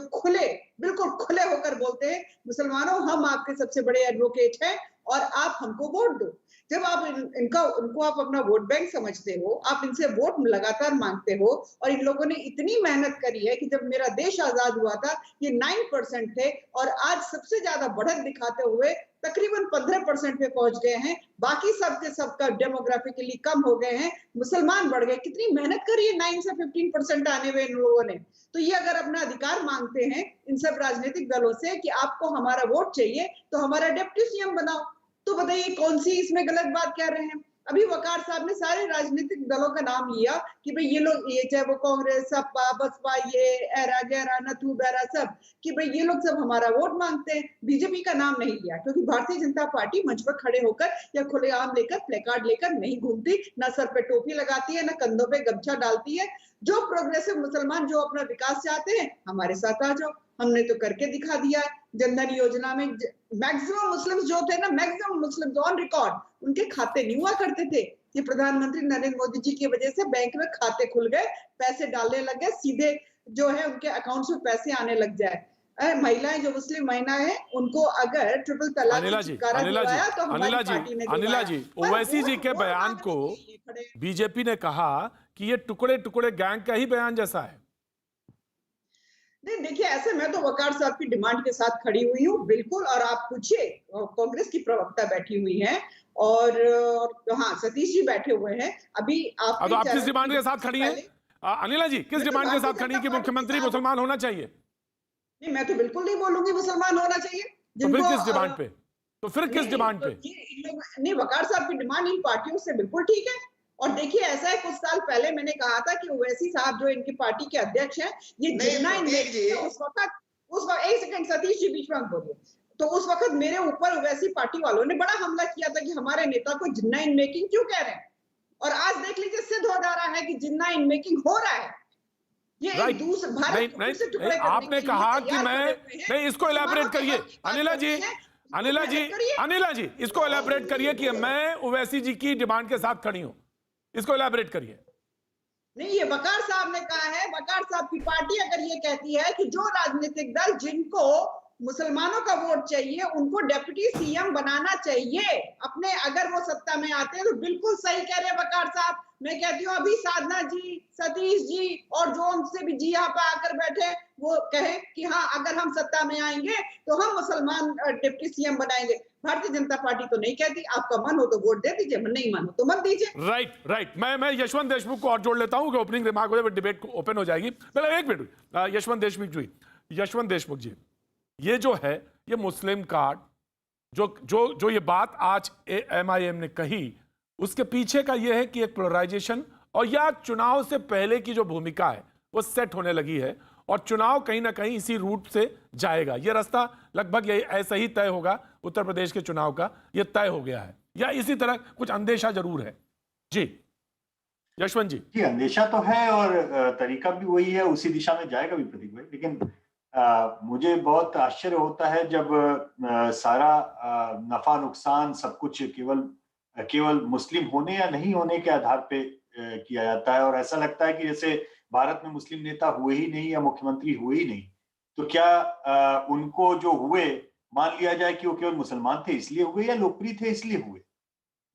बिल्कुल खुले होकर बोलते हैं मुसलमानों हम आपके सबसे बड़े एडवोकेट हैं और आप हमको वोट दो। जब आप उनको आप अपना वोट बैंक समझते हो, आप इनसे वोट लगातार मांगते हो, और इन लोगों ने इतनी मेहनत करी है कि जब मेरा देश आजाद हुआ था ये 9% थे, और आज सबसे ज्यादा बढ़त दिखाते हुए तकरीबन 15% पे पहुंच गए हैं। बाकी सबका डेमोग्राफिकली कम हो गए हैं, मुसलमान बढ़ गए। कितनी मेहनत करी है 9 से 15% आने में इन लोगों ने। तो ये अगर अपना अधिकार मांगते हैं इन सब राजनीतिक दलों से कि आपको हमारा वोट चाहिए तो हमारा डिप्टी सीएम बनाओ, तो बताइए कौन सी इसमें गलत बात कह रहे हैं। अभी वकार साहब ने सारे राजनीतिक दलों का नाम लिया कि भाई ये लोग, ये चाहे वो कांग्रेस, सपा, बसपा, ये एरा गहरा नथु बैरा सब, कि भाई ये लोग सब हमारा वोट मांगते हैं। बीजेपी का नाम नहीं लिया क्योंकि भारतीय जनता पार्टी मंच पर खड़े होकर या खुलेआम लेकर प्लेकार्ड लेकर नहीं घूमती, ना सर पे टोपी लगाती है, ना कंधों पे गमछा डालती है। जो प्रोग्रेसिव मुसलमान जो अपना विकास चाहते हैं हमारे साथ आ जाओ, हमने तो करके दिखा दिया है। जनधन योजना में मैक्सिमम मुस्लिम्स जो थे ना, मैक्सिमम मुस्लिम्स ऑन रिकॉर्ड उनके खाते नहीं हुआ करते थे। ये प्रधानमंत्री नरेंद्र मोदी जी की वजह से बैंक में खाते खुल गए, पैसे डालने लग गए, सीधे जो है उनके अकाउंट्स में पैसे आने लग जाए। महिलाएं जो मुस्लिम महिलाएं हैं उनको अगर ट्रिपल तलाक अनिला जी, ओवैसी जी के बयान को बीजेपी ने कहा कि ये टुकड़े टुकड़े गैंग का ही बयान जैसा है। नहीं देखिए, ऐसे मैं तो वकार साहब की डिमांड के साथ खड़ी हुई हूँ बिल्कुल। और आप पूछिए, कांग्रेस की प्रवक्ता बैठी हुई है और हाँ सतीश जी बैठे हुए हैं। अभी आप किस डिमांड के साथ खड़ी हैं अनिला जी? किस डिमांड के साथ खड़ी है कि मुख्यमंत्री मुसलमान होना चाहिए? नहीं, मैं तो बिल्कुल नहीं बोलूंगी मुसलमान होना चाहिए। तो फिर किस डिमांड पे? नहीं, वकार साहब की डिमांड इन पार्टियों से बिल्कुल ठीक है। और देखिए, ऐसा है कुछ साल पहले मैंने कहा था कि ओवैसी साहब जो इनकी पार्टी के अध्यक्ष हैं, ये जिन्ना उस वक्त एक सेकंड सतीश जी बीच में बोलिए। तो उस वक्त मेरे ऊपर ओवैसी पार्टी वालों ने बड़ा हमला किया था कि हमारे नेता को जिन्ना इन मेकिंग क्यों कह रहे हैं। और आज देख लीजिए, सिद्ध हो जा रहा है कि जिन्ना इन मेकिंग हो रहा है। ये एक दूसरे भारत आपने कहा कि मैं नहीं, इसको इलैबोरेट करिए अनिला जी, इसको इलैबोरेट करिए कि मैं ओवैसी जी की डिमांड के साथ खड़ी हूं, इसको इलैबोरेट करिए। नहीं, ये वकार साहब ने कहा है, वकार साहब की पार्टी अगर ये कहती है कि जो राजनीतिक दल जिनको मुसलमानों का वोट चाहिए उनको डिप्टी सीएम बनाना चाहिए अपने, अगर वो सत्ता में आते हैं, तो बिल्कुल सही कह रहे हैं वकार साहब। मैं कहती हूँ अभी साधना जी, सतीश जी और जो उनसे भी जी यहाँ पे आकर बैठे वो कहे कि हाँ अगर हम सत्ता में आएंगे तो हम मुसलमान डिप्टी सीएम बनाएंगे। भारतीय जनता पार्टी तो नहीं कहती, आपका मन हो तो वोट दे दीजिए, मन नहीं मन हो तो मत दीजिए। राइट। मैं यशवंत देशमुख को और जोड़ लेता हूँ कि ओपनिंग रिमार्क हो जाए, डिबेट ओपन हो जाएगी। पहले एक मिनट, यशवंत देशमुख जी, ये जो है ये मुस्लिम कार्ड जो ये बात आज MIM ने कही, उसके पीछे का ये है कि एक पोलराइजेशन और या चुनाव से पहले की जो भूमिका है वो सेट होने लगी है और चुनाव कहीं ना कहीं इसी रूट से जाएगा। ये रास्ता लगभग यही ऐसा ही तय होगा, उत्तर प्रदेश के चुनाव का ये तय हो गया है, या इसी तरह कुछ अंदेशा जरूर है? जी यशवंत जी। अंदेशा तो है और तरीका भी वही है, उसी दिशा में जाएगा भी प्रतीक भाई। लेकिन मुझे बहुत आश्चर्य होता है जब सारा नफा नुकसान सब कुछ केवल मुस्लिम होने या नहीं होने के आधार पे किया जाता है, और ऐसा लगता है कि जैसे भारत में मुस्लिम नेता हुए ही नहीं या मुख्यमंत्री हुए ही नहीं, तो क्या उनको जो हुए मान लिया जाए कि वो केवल मुसलमान थे इसलिए हुए या लोकप्रिय थे इसलिए हुए।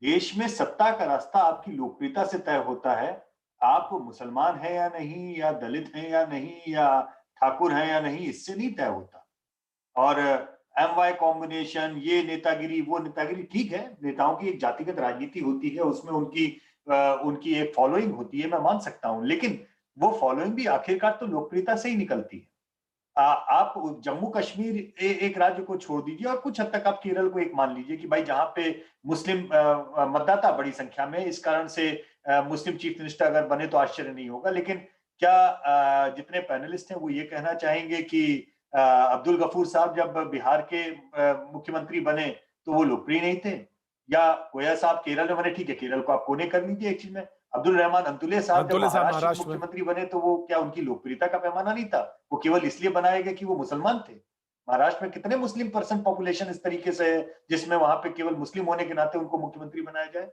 देश में सत्ता का रास्ता आपकी लोकप्रियता से तय होता है। आप मुसलमान हैं या नहीं, या दलित हैं या नहीं, या ठाकुर हैं या नहीं, इससे नहीं तय होता। और MY कॉम्बिनेशन, ये नेतागिरी वो नेतागिरी, ठीक है, नेताओं की एक जातिगत राजनीति होती है, उसमें उनकी एक फॉलोइंग होती है, मैं मान सकता हूं, लेकिन वो फॉलोइंग भी आखिरकार तो लोकप्रियता से ही निकलती है। आप जम्मू कश्मीर एक राज्य को छोड़ दीजिए और कुछ हद तक आप केरल को एक मान लीजिए कि भाई जहां पे मुस्लिम मतदाता बड़ी संख्या में, इस कारण से मुस्लिम चीफ मिनिस्टर अगर बने तो आश्चर्य नहीं होगा। लेकिन क्या जितने पैनलिस्ट हैं वो ये कहना चाहेंगे कि अब्दुल गफूर साहब जब बिहार के मुख्यमंत्री बने तो वो लोकप्रिय नहीं थे, या कोया साहब केरल में बने, ठीक है केरल को आप कोने कर लीजिए एक चीज में, अब्दुल रहमान अंतुले साहब जब महाराष्ट्र के मुख्यमंत्री बने तो वो क्या उनकी लोकप्रियता का पैमाना नहीं था, वो केवल इसलिए बनाए गए कि वो मुसलमान थे। महाराष्ट्र में कितने मुस्लिम परसेंट पॉपुलेशन इस तरीके से है जिसमें वहां पे केवल मुस्लिम होने के नाते उनको मुख्यमंत्री बनाया जाए।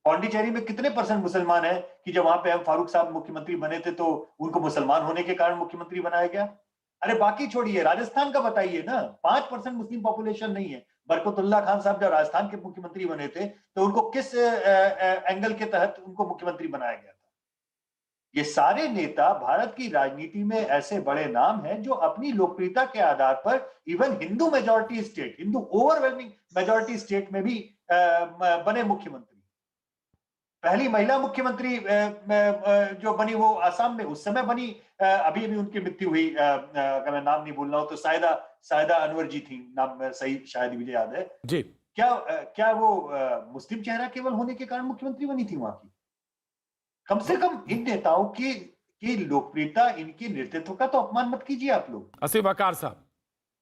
पौंडीचेरी में कितने परसेंट मुसलमान है कि जब वहां पे एम फारूक साहब मुख्यमंत्री बने थे तो उनको मुसलमान होने के कारण मुख्यमंत्री बनाया गया। अरे बाकी छोड़िए, राजस्थान का बताइए ना, 5% मुस्लिम पॉपुलेशन नहीं है। बरकतुल्लाह खान साहब जब राजस्थान के मुख्यमंत्री बने थे तो उनको किस एंगल के तहत उनको मुख्यमंत्री बनाया गया था? ये सारे नेता भारत की राजनीति में ऐसे बड़े नाम हैं जो अपनी लोकप्रियता के आधार पर even Hindu majority state, Hindu overwhelming majority state में भी बने मुख्यमंत्री। पहली महिला मुख्यमंत्री जो बनी वो आसाम में उस समय बनी, अभी भी उनकी मृत्यु हुई, अगर मैं नाम नहीं बोल रहा हूं तो सायदा अनवर जी थी, नाम सही शायद मुझे याद है जी। क्या वो मुस्लिम चेहरा केवल होने के कारण मुख्यमंत्री बनी थी वहां की? कम से कम इन नेताओं की लोकप्रियता, इनके नेतृत्व का तो अपमान मत कीजिए आप लोग। असीम वकार साहब,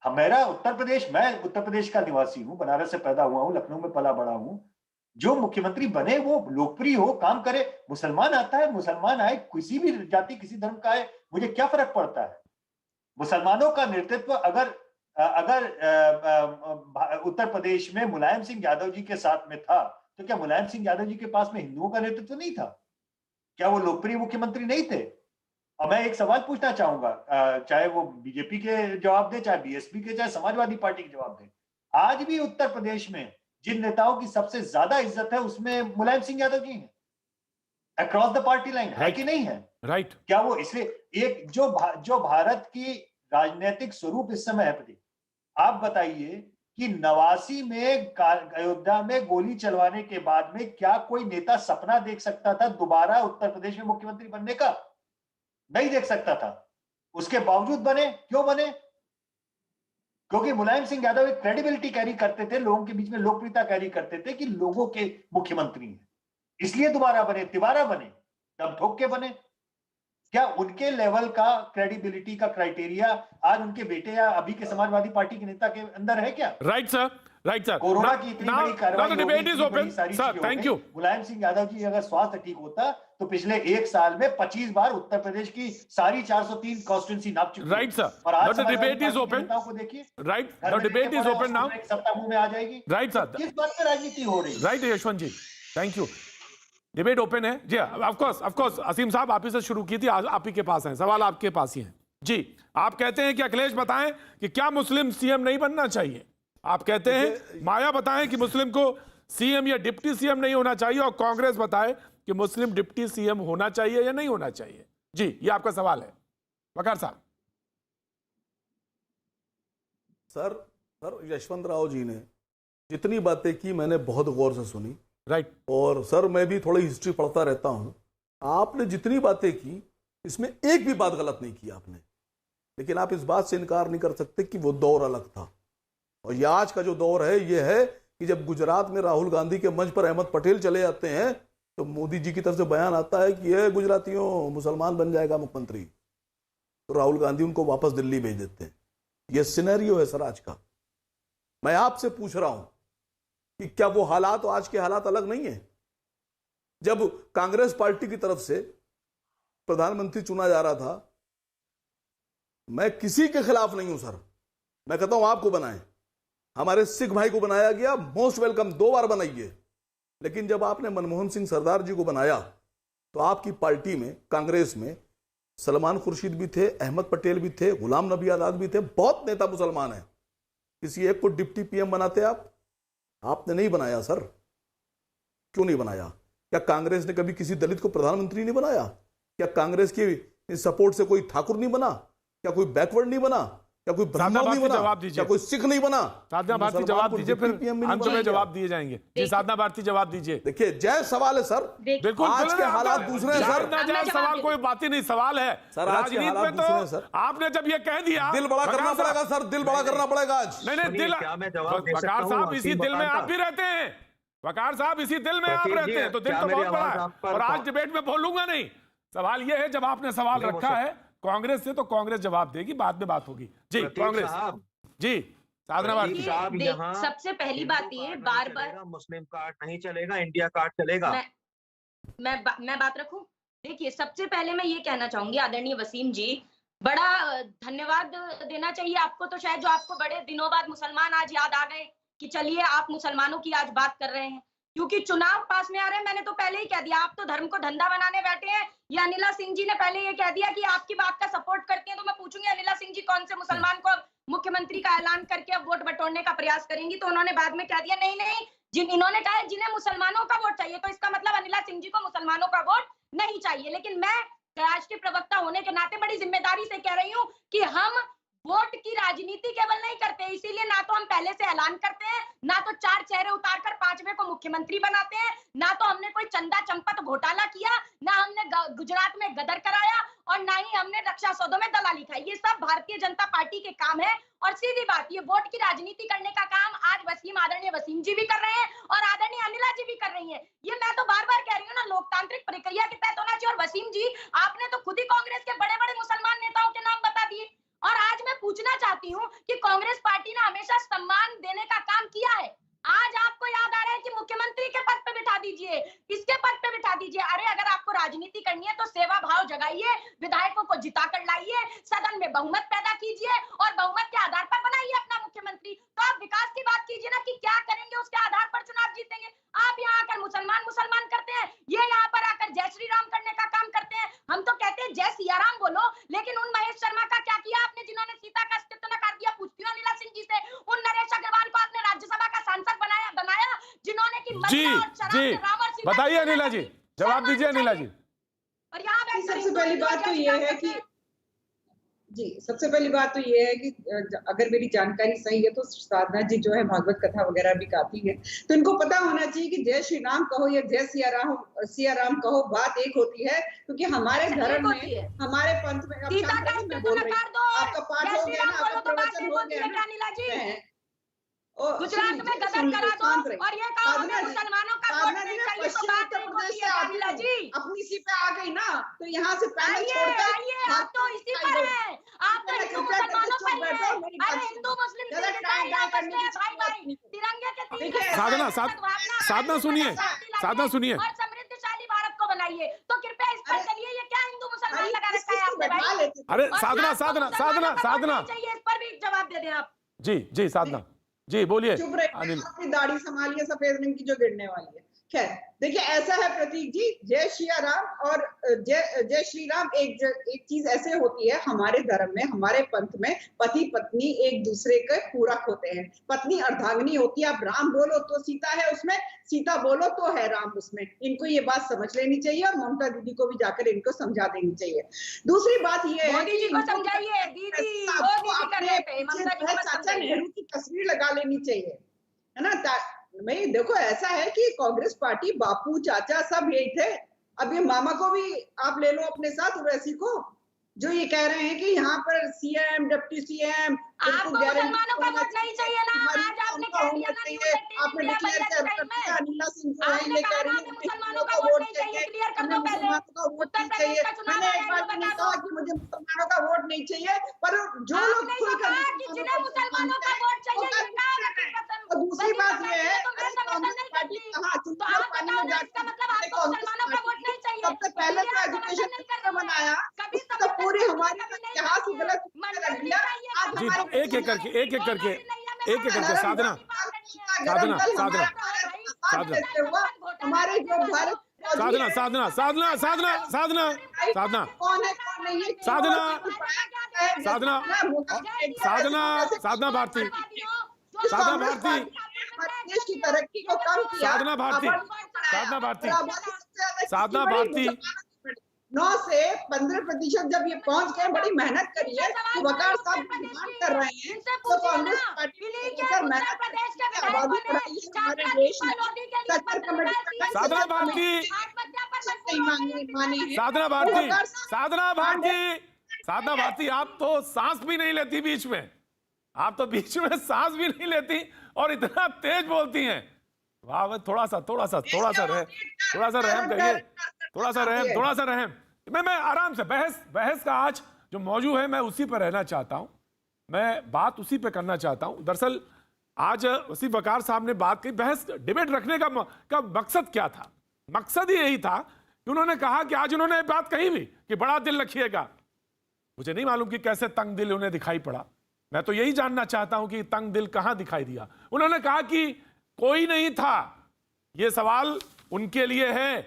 मैं उत्तर प्रदेश का निवासी हूं, बनारस से पैदा हुआ हूं, लखनऊ में पला बड़ा हूं। जो मुख्यमंत्री बने वो लोकप्रिय हो, काम करे, मुसलमान आता है, मुसलमान आए, किसी भी जाति किसी धर्म का आए, मुझे क्या फर्क पड़ता है। मुसलमानों का नेतृत्व अगर उत्तर प्रदेश में मुलायम सिंह यादव जी के साथ में था तो क्या मुलायम सिंह यादव जी के पास में हिंदुओं का नेतृत्व नहीं था? क्या वो लोकप्रिय मुख्यमंत्री नहीं थे? और मैं एक सवाल पूछना चाहूंगा, चाहे वो बीजेपी के जवाब दे, चाहे बीएसपी के, चाहे समाजवादी पार्टी के जवाब दे, आज भी उत्तर प्रदेश में जिन नेताओं की सबसे ज्यादा इज्जत है उसमें मुलायम सिंह यादव जी हैं, अक्रॉस द पार्टी लाइन, है कि नहीं है? राइट। क्या वो इसलिए एक जो भारत की राजनीतिक स्वरूप इस समय है, आप बताइए कि 89 में अयोध्या में गोली चलवाने के बाद में क्या कोई नेता सपना देख सकता था दोबारा उत्तर प्रदेश में मुख्यमंत्री बनने का? नहीं देख सकता था। उसके बावजूद बने। क्यों बने? क्योंकि मुलायम सिंह यादव एक क्रेडिबिलिटी कैरी करते थे, लोगों के बीच में लोकप्रियता कैरी करते थे कि लोगों के मुख्यमंत्री हैं, इसलिए दोबारा बने, तिबारा बने, दम ठोक के बने। क्या उनके लेवल का क्रेडिबिलिटी का क्राइटेरिया आज उनके बेटे या अभी के समाजवादी पार्टी के नेता के अंदर है क्या? Right sir, right sir. Corona की इतनी बड़ी कार्रवाई, debate is open sir, thank you. Mulayam Singh Yadav ji अगर स्वास्थ्य ठीक होता तो पिछले एक साल में 25 बार उत्तर प्रदेश की सारी 403 कॉन्स्टिट्यूंसी नाप चुकी। राइट सर, और आज द डिबेट इज ओपन। को देखिए, right, the debate is open now. सत्ता मुंह में आ जाएगी। राइट सर, किस बात पे राजनीति हो रही है? Right Yashwant ji, thank you. Debate open है जी। ऑफ कोर्स असीम साहब आप ही से शुरू की थी, आप ही के पास है सवाल, आपके पास ही है जी। आप कहते हैं कि अखिलेश बताएं कि क्या मुस्लिम सीएम नहीं बनना चाहिए? आप कहते हैं माया बताएं कि मुस्लिम को सीएम या डिप्टी सीएम नहीं होना चाहिए, और कांग्रेस बताए कि मुस्लिम डिप्टी सीएम होना चाहिए या नहीं होना चाहिए। जी, ये आपका सवाल है वकार साहब। सर यशवंत राव जी ने जितनी बातें की मैंने बहुत गौर से सुनी। राइट। और सर मैं भी थोड़ी हिस्ट्री पढ़ता रहता हूं। आपने जितनी बातें की इसमें एक भी बात गलत नहीं की आपने, लेकिन आप इस बात से इनकार नहीं कर सकते कि वो दौर अलग था। और ये आज का जो दौर है ये है कि जब गुजरात में राहुल गांधी के मंच पर अहमद पटेल चले जाते हैं तो मोदी जी की तरफ से बयान आता है कि ये गुजरातियों मुसलमान बन जाएगा मुख्यमंत्री, तो राहुल गांधी उनको वापस दिल्ली भेज देते हैं। ये सिनेरियो है सर आज का। मैं आपसे पूछ रहा हूं कि क्या वो हालात और आज के हालात अलग नहीं है? जब कांग्रेस पार्टी की तरफ से प्रधानमंत्री चुना जा रहा था, मैं किसी के खिलाफ नहीं हूं सर, मैं कहता हूं आपको बनाएं, हमारे सिख भाई को बनाया गया, मोस्ट वेलकम, 2 बार बनाइए। लेकिन जब आपने मनमोहन सिंह सरदार जी को बनाया तो आपकी पार्टी में, कांग्रेस में सलमान खुर्शीद भी थे, अहमद पटेल भी थे, गुलाम नबी आजाद भी थे, बहुत नेता मुसलमान हैं। किसी एक को डिप्टी पीएम बनाते आपने नहीं बनाया सर। क्यों नहीं बनाया? क्या कांग्रेस ने कभी किसी दलित को प्रधानमंत्री नहीं बनाया? क्या कांग्रेस की सपोर्ट से कोई ठाकुर नहीं बना? क्या कोई बैकवर्ड नहीं बना? क्या कोई ब्राह्मण नहीं बना? जवाब दीजिए। क्या कोई सिख नहीं बना? साधना भारती जवाब दीजिए, फिर अंत में जवाब दिए जाएंगे। जी साधना भारती जवाब दीजिए। देखिए जायज सवाल है सर, बिल्कुल आज के हालात दूसरे हैं सर। जायज सवाल कोई बात ही नहीं, सवाल है सर, आज के हालात दूसरे हैं सर। आपने जब ये कह दिया दिल बड़ा करना पड़ेगा सर, दिल बड़ा करना पड़ेगा आज। नहीं दिल, वकार साहब इसी दिल में आप भी रहते हैं, वकार साहब इसी दिल में आप रहते हैं, तो दिल तो बहुत बड़ा है। और आज डिबेट में बोलूंगा नहीं। सवाल ये है, जब आपने सवाल रखा है कांग्रेस से, तो कांग्रेस जवाब देगी, बाद में बात होगी। जी कांग्रेस, जी साधना भारती। सबसे पहली बात ये, बार बार मुस्लिम कार्ड नहीं चलेगा, इंडिया कार्ड चलेगा। मैं बात रखूं? देखिए, सबसे पहले मैं ये कहना चाहूंगी आदरणीय वसीम जी, बड़ा धन्यवाद देना चाहिए आपको, तो शायद जो आपको बड़े दिनों बाद मुसलमान आज याद आ गए कि चलिए आप मुसलमानों की आज बात कर रहे हैं, क्योंकि चुनाव पास में आ रहे हैं। मैंने तो पहले ही कह दिया, आप तो धर्म को धंधा बनाने बैठे हैं। ये अनिला सिंह जी ने पहले ये कह दिया कि आपकी बात का सपोर्ट करते हैं, तो मैं पूछूंगी अनिला सिंह जी कौन से मुसलमान को मुख्यमंत्री का ऐलान करके अब वोट बटोरने का प्रयास करेंगी? तो उन्होंने बाद में कह दिया नहीं, इन्होंने कहा जिन्हें मुसलमानों का वोट चाहिए, तो इसका मतलब अनिला सिंह जी को मुसलमानों का वोट नहीं चाहिए। लेकिन मैं राष्ट्रीय प्रवक्ता होने के नाते बड़ी जिम्मेदारी से कह रही हूँ कि हम वोट की राजनीति केवल नहीं करते, इसीलिए ना तो हम पहले से ऐलान करते हैं, ना तो 4 चेहरे उतारकर 5वें को मुख्यमंत्री बनाते हैं, ना तो हमने कोई चंदा चंपत घोटाला किया, ना हमने गुजरात में गदर कराया, और ना ही हमने रक्षा सौदों में दलाली खाई। ये सब भारतीय जनता पार्टी के काम है। और सीधी बात, ये वोट की राजनीति करने का काम आज आदरणीय वसीम जी भी कर रहे हैं और आदरणीय अनिला जी भी कर रही है। ये मैं तो बार बार कह रही हूँ ना, लोकतांत्रिक प्रक्रिया के तहत होना चाहिए। और वसीम जी, आपने तो खुद ही कांग्रेस के बड़े बड़े मुसलमान नेताओं के नाम बता दिए, और आज मैं पूछना चाहती हूँ कि कांग्रेस पार्टी ने हमेशा सम्मान देने का काम किया है। आज आपको याद आ रहा है कि मुख्यमंत्री के पद पे बिठा दीजिए, इसके पद पे बिठा दीजिए। अरे अगर आपको राजनीति करनी है तो सेवा भाव जगाइए, विधायकों को जिता कर लाइए, सदन में बहुमत पैदा कीजिए और बहुमत के आधार पर बनाइए अपना मुख्यमंत्री। तो आप विकास की बात कीजिए ना, कि क्या करेंगे, उसके आधार पर चुनाव जीतेंगे। आप यहाँ आकर मुसलमान करते हैं, ये यहाँ पर आकर जय श्री राम करने का काम करते हैं। हम तो कहते हैं जय सिया राम बोलो, लेकिन उन महेश शर्मा का क्या किया आपने, जिन्होंने सीता का अस्तित्व नकार दिया? पूछती हूँ अनिला सिंह जी से। उन नरेश अग्रवाल को आपने राज्यसभा का सांसद बनाया, जिन्होंने की बताइए अनिला जी, जवाब दीजिए अनिला जी। और यहाँ सबसे पहली बात तो ये है कि सबसे पहली बात तो ये है कि अगर मेरी जानकारी सही है तो साधना जी जो है भागवत कथा वगैरह भी गाती है, तो इनको पता होना चाहिए कि जय श्री राम कहो या जय सिया राम कहो, बात एक होती है। क्योंकि हमारे धर्म में, हमारे पंथ में, मैं बोल रही हूँ, आपका पाठ हो गया ना, आपका प्रवचन हो गया ना, गुजरात में गदर करा दो और ये कहा हमें मुसलमानों का वोट नहीं चाहिए, तो बात नहीं होती है अनिला जी। अपनी सी पे आ गई ना, तो यहाँ से पैनल छोड़कर आइए, आप तो इसी पर हैं, आप तो हिंदू मुसलमानों पर हैं। अरे हिंदू मुस्लिम भाई, तिरंगे के साधना सुनिए, और समृद्धशाली भारत को बनाइए। तो कृपया इस पर चलिए, ये क्या हिंदू मुसलमान लगा रखा है आपने भाई? अरे साधना चाहिए, इस पर भी जवाब दे दें आप। जी साधना जी बोलिए। चुप रहे, अपनी दाढ़ी संभालिए, सफेद रंग की जो गिरने वाली है। खैर देखिए, ऐसा है प्रतीक जी, जय श्री राम और जय श्री राम एक चीज ऐसे होती है हमारे धर्म में, हमारे पंथ में, पति पत्नी एक दूसरे के पूरक होते हैं। पत्नी अर्धांगिनी होती है। आप राम बोलो तो सीता है उसमें, सीता बोलो तो है राम उसमें। इनको ये बात समझ लेनी चाहिए और ममता दीदी को भी जाकर इनको समझा देनी चाहिए। दूसरी बात ये है कि समझाइए दीदी, चाचा नेहरू की तस्वीर लगा लेनी चाहिए, है ना। नहीं देखो, ऐसा है कि कांग्रेस पार्टी, बापू चाचा सब यही थे। अब ये मामा को भी आप ले लो अपने साथ, वैसी को, जो ये कह रहे हैं कि यहाँ पर सीएम, डिप्टी सीएम, आपको मुसलमानों का वोट नहीं चाहिए ना। आज आपने कह दिया ना, आपने डिक्लेयर कर दिया, अनिला सिंह को वही ले कह रही है मुसलमानों का वोट नहीं चाहिए, क्लियर कर दो पहले। मुसलमानों का वोट नहीं चाहिए। मैंने एक बार नहीं कहा कि मुझे मुसलमानों का वोट नहीं चाहिए, पर जो लोग खुलकर जिन्हें मुसलमानों का वोट चाहिए, और दूसरी बात ये है, सबसे पहले तो एजुकेशन सिस्टम बनाया, उसका पूरी हमारी इतिहास गलत रख दिया। जी तो एक एक करके साधना हमारे जो भारत साधना भारती देश की तरक्की को कम किया। साधना भारती 9 से 15% जब ये पहुंच गए, बड़ी मेहनत करी है, तो वकार साहब डिमांड कर रहे हैं तो कांग्रेस पार्टी सर मेहनत आबादी बढ़ाई है हमारे देश में, सत्तर कमेटी साधना भारती, माने हैं। साधना भारती, साधना भारती, साधना भारती, आप तो सांस भी नहीं लेती बीच में, आप तो बीच में सांस भी नहीं लेती और इतना तेज बोलती हैं। वाह वाह, थोड़ा सा रहम करिए, थोड़ा सा रहम। मैं आराम से बहस का आज जो मौजू है मैं उसी पर रहना चाहता हूं, मैं बात उसी पे करना चाहता हूं। दरअसल आज वसीम वकार साहब ने बात की, बहस डिबेट रखने का मकसद क्या था? मकसद ही यही था कि उन्होंने कहा कि आज उन्होंने बात कही भी कि बड़ा दिल रखिएगा। मुझे नहीं मालूम कि कैसे तंग दिल उन्हें दिखाई पड़ा, मैं तो यही जानना चाहता हूं कि तंग दिल कहां दिखाई दिया। उन्होंने कहा कि कोई नहीं था, यह सवाल उनके लिए है।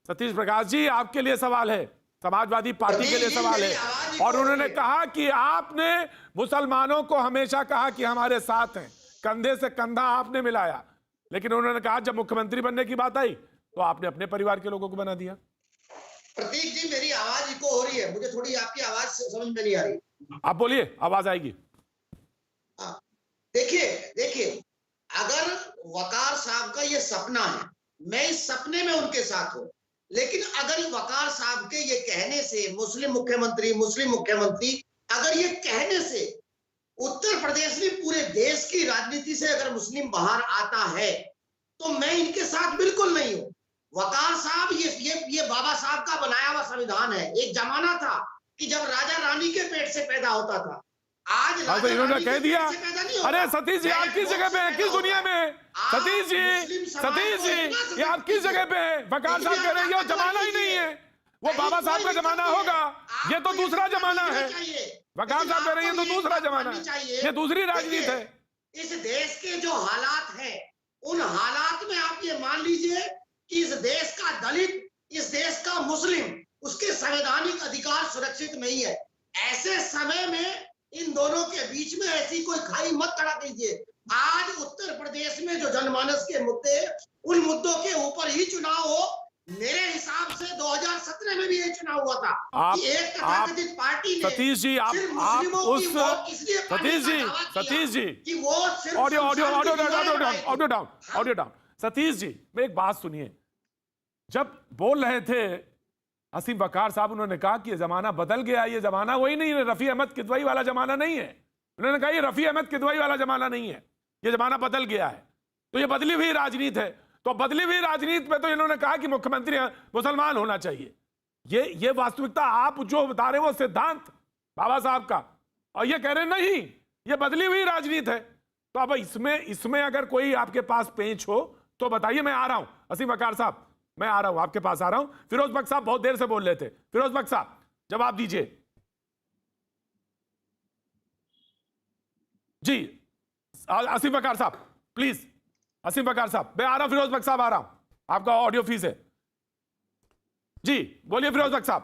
सतीश प्रकाश जी, आपके लिए सवाल है, समाजवादी पार्टी के लिए सवाल है। और उन्होंने कहा कि आपने मुसलमानों को हमेशा कहा कि हमारे साथ हैं, कंधे से कंधा आपने मिलाया, लेकिन उन्होंने कहा जब मुख्यमंत्री बनने की बात आई तो आपने अपने परिवार के लोगों को बना दिया। प्रतीक जी, मेरी आवाज इको हो रही है, मुझे थोड़ी आपकी आवाज समझ में नहीं आ रही। आप बोलिए, आवाज आएगी। देखिए, अगर वकार साहब का ये सपना है, मैं इस सपने में उनके साथ हूं, लेकिन अगर वकार साहब के ये कहने से मुस्लिम मुख्यमंत्री अगर ये कहने से उत्तर प्रदेश में पूरे देश की राजनीति से अगर मुस्लिम बाहर आता है तो मैं इनके साथ बिल्कुल नहीं हूं। वकार साहब, ये बाबा साहब का बनाया हुआ संविधान है। एक जमाना था कि जब राजा रानी के पेट से पैदा होता था, आज तो इन्होंने कह दिया। अरे सतीश जी, आप किस जगह पे हैं, किस दुनिया में हैं? सतीश जी, ये आप किस जगह पे हैं? वकार साहब कह रहे हैं ये जमाना ही नहीं है, वो बाबा साहब का जमाना होगा, ये तो दूसरा जमाना है। वकार साहब कह रहे हैं ये तो दूसरा जमाना है, ये दूसरी राजनीति है। इस देश के जो हालात हैं, उन हालात में आप ये मान लीजिए कि इस देश का दलित, इस देश का मुस्लिम, उसके संवैधानिक अधिकार सुरक्षित नहीं है। ऐसे समय में इन दोनों के बीच में ऐसी कोई खाई मत खड़ा कीजिए। आज उत्तर प्रदेश में जो जनमानस के मुद्दे, उन मुद्दों के ऊपर ही चुनाव हो। मेरे हिसाब से 2017 में भी ये चुनाव हुआ था कि एक तथाकथित पार्टी ने सतीश जी, आप उस सतीश जी कि वो सिर्फ ऑडियो डाउन। सतीश जी, मैं एक बात सुनिए, जब बोल रहे थे हसीम वकार साहब, उन्होंने कहा कि ये जमाना बदल गया, ये जमाना वही नहीं है, रफी अहमद किदवई वाला जमाना नहीं है। उन्होंने कहा ये रफी अहमद किदवई वाला जमाना नहीं है, ये जमाना बदल गया है। तो ये बदली हुई राजनीति है, तो बदली हुई राजनीति में तो इन्होंने कहा कि मुख्यमंत्री मुसलमान होना चाहिए। ये वास्तविकता आप जो बता रहे हो, वो सिद्धांत बाबा साहब का, और ये कह रहे नहीं ये बदली हुई राजनीति है। तो अब इसमें अगर कोई आपके पास पेंच हो तो बताइए। मैं आ रहा हूं हसीम वकार साहब, मैं आ रहा हूं, आपके पास आ रहा हूं। फिरोज बख्श साहब बहुत देर से बोल रहे थे, फिरोज बख्श साहब जवाब दीजिए। जी हसीम वकार साहब प्लीज, हसीम वकार साहब, मैं आ रहा हूं, फिरोज बख्श साहब आ रहा हूं, आपका ऑडियो फीस है। जी बोलिए फिरोज बख्श साहब।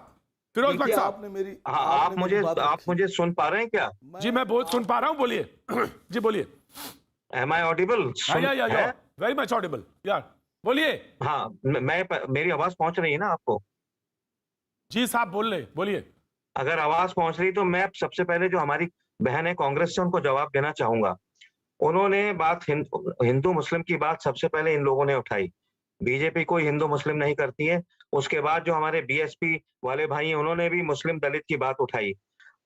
फिरोज बख्श साहब, आप मुझे सुन पा रहे हैं क्या? जी मैं बहुत सुन पा रहा हूं, बोलिए। जी बोलिए। Am I audible? Very much Audible यार, बोलिए। हाँ, मेरी आवाज पहुंच रही है ना आपको? जी साहब बोल रहे, बोलिए। अगर आवाज पहुंच रही तो मैं सबसे पहले जो हमारी बहन है कांग्रेस से, उनको जवाब देना चाहूंगा। उन्होंने बात हिंदू मुस्लिम की बात सबसे पहले इन लोगों ने उठाई। बीजेपी कोई हिंदू मुस्लिम नहीं करती है। उसके बाद जो हमारे बीएसपी वाले भाई हैं, उन्होंने भी मुस्लिम दलित की बात उठाई।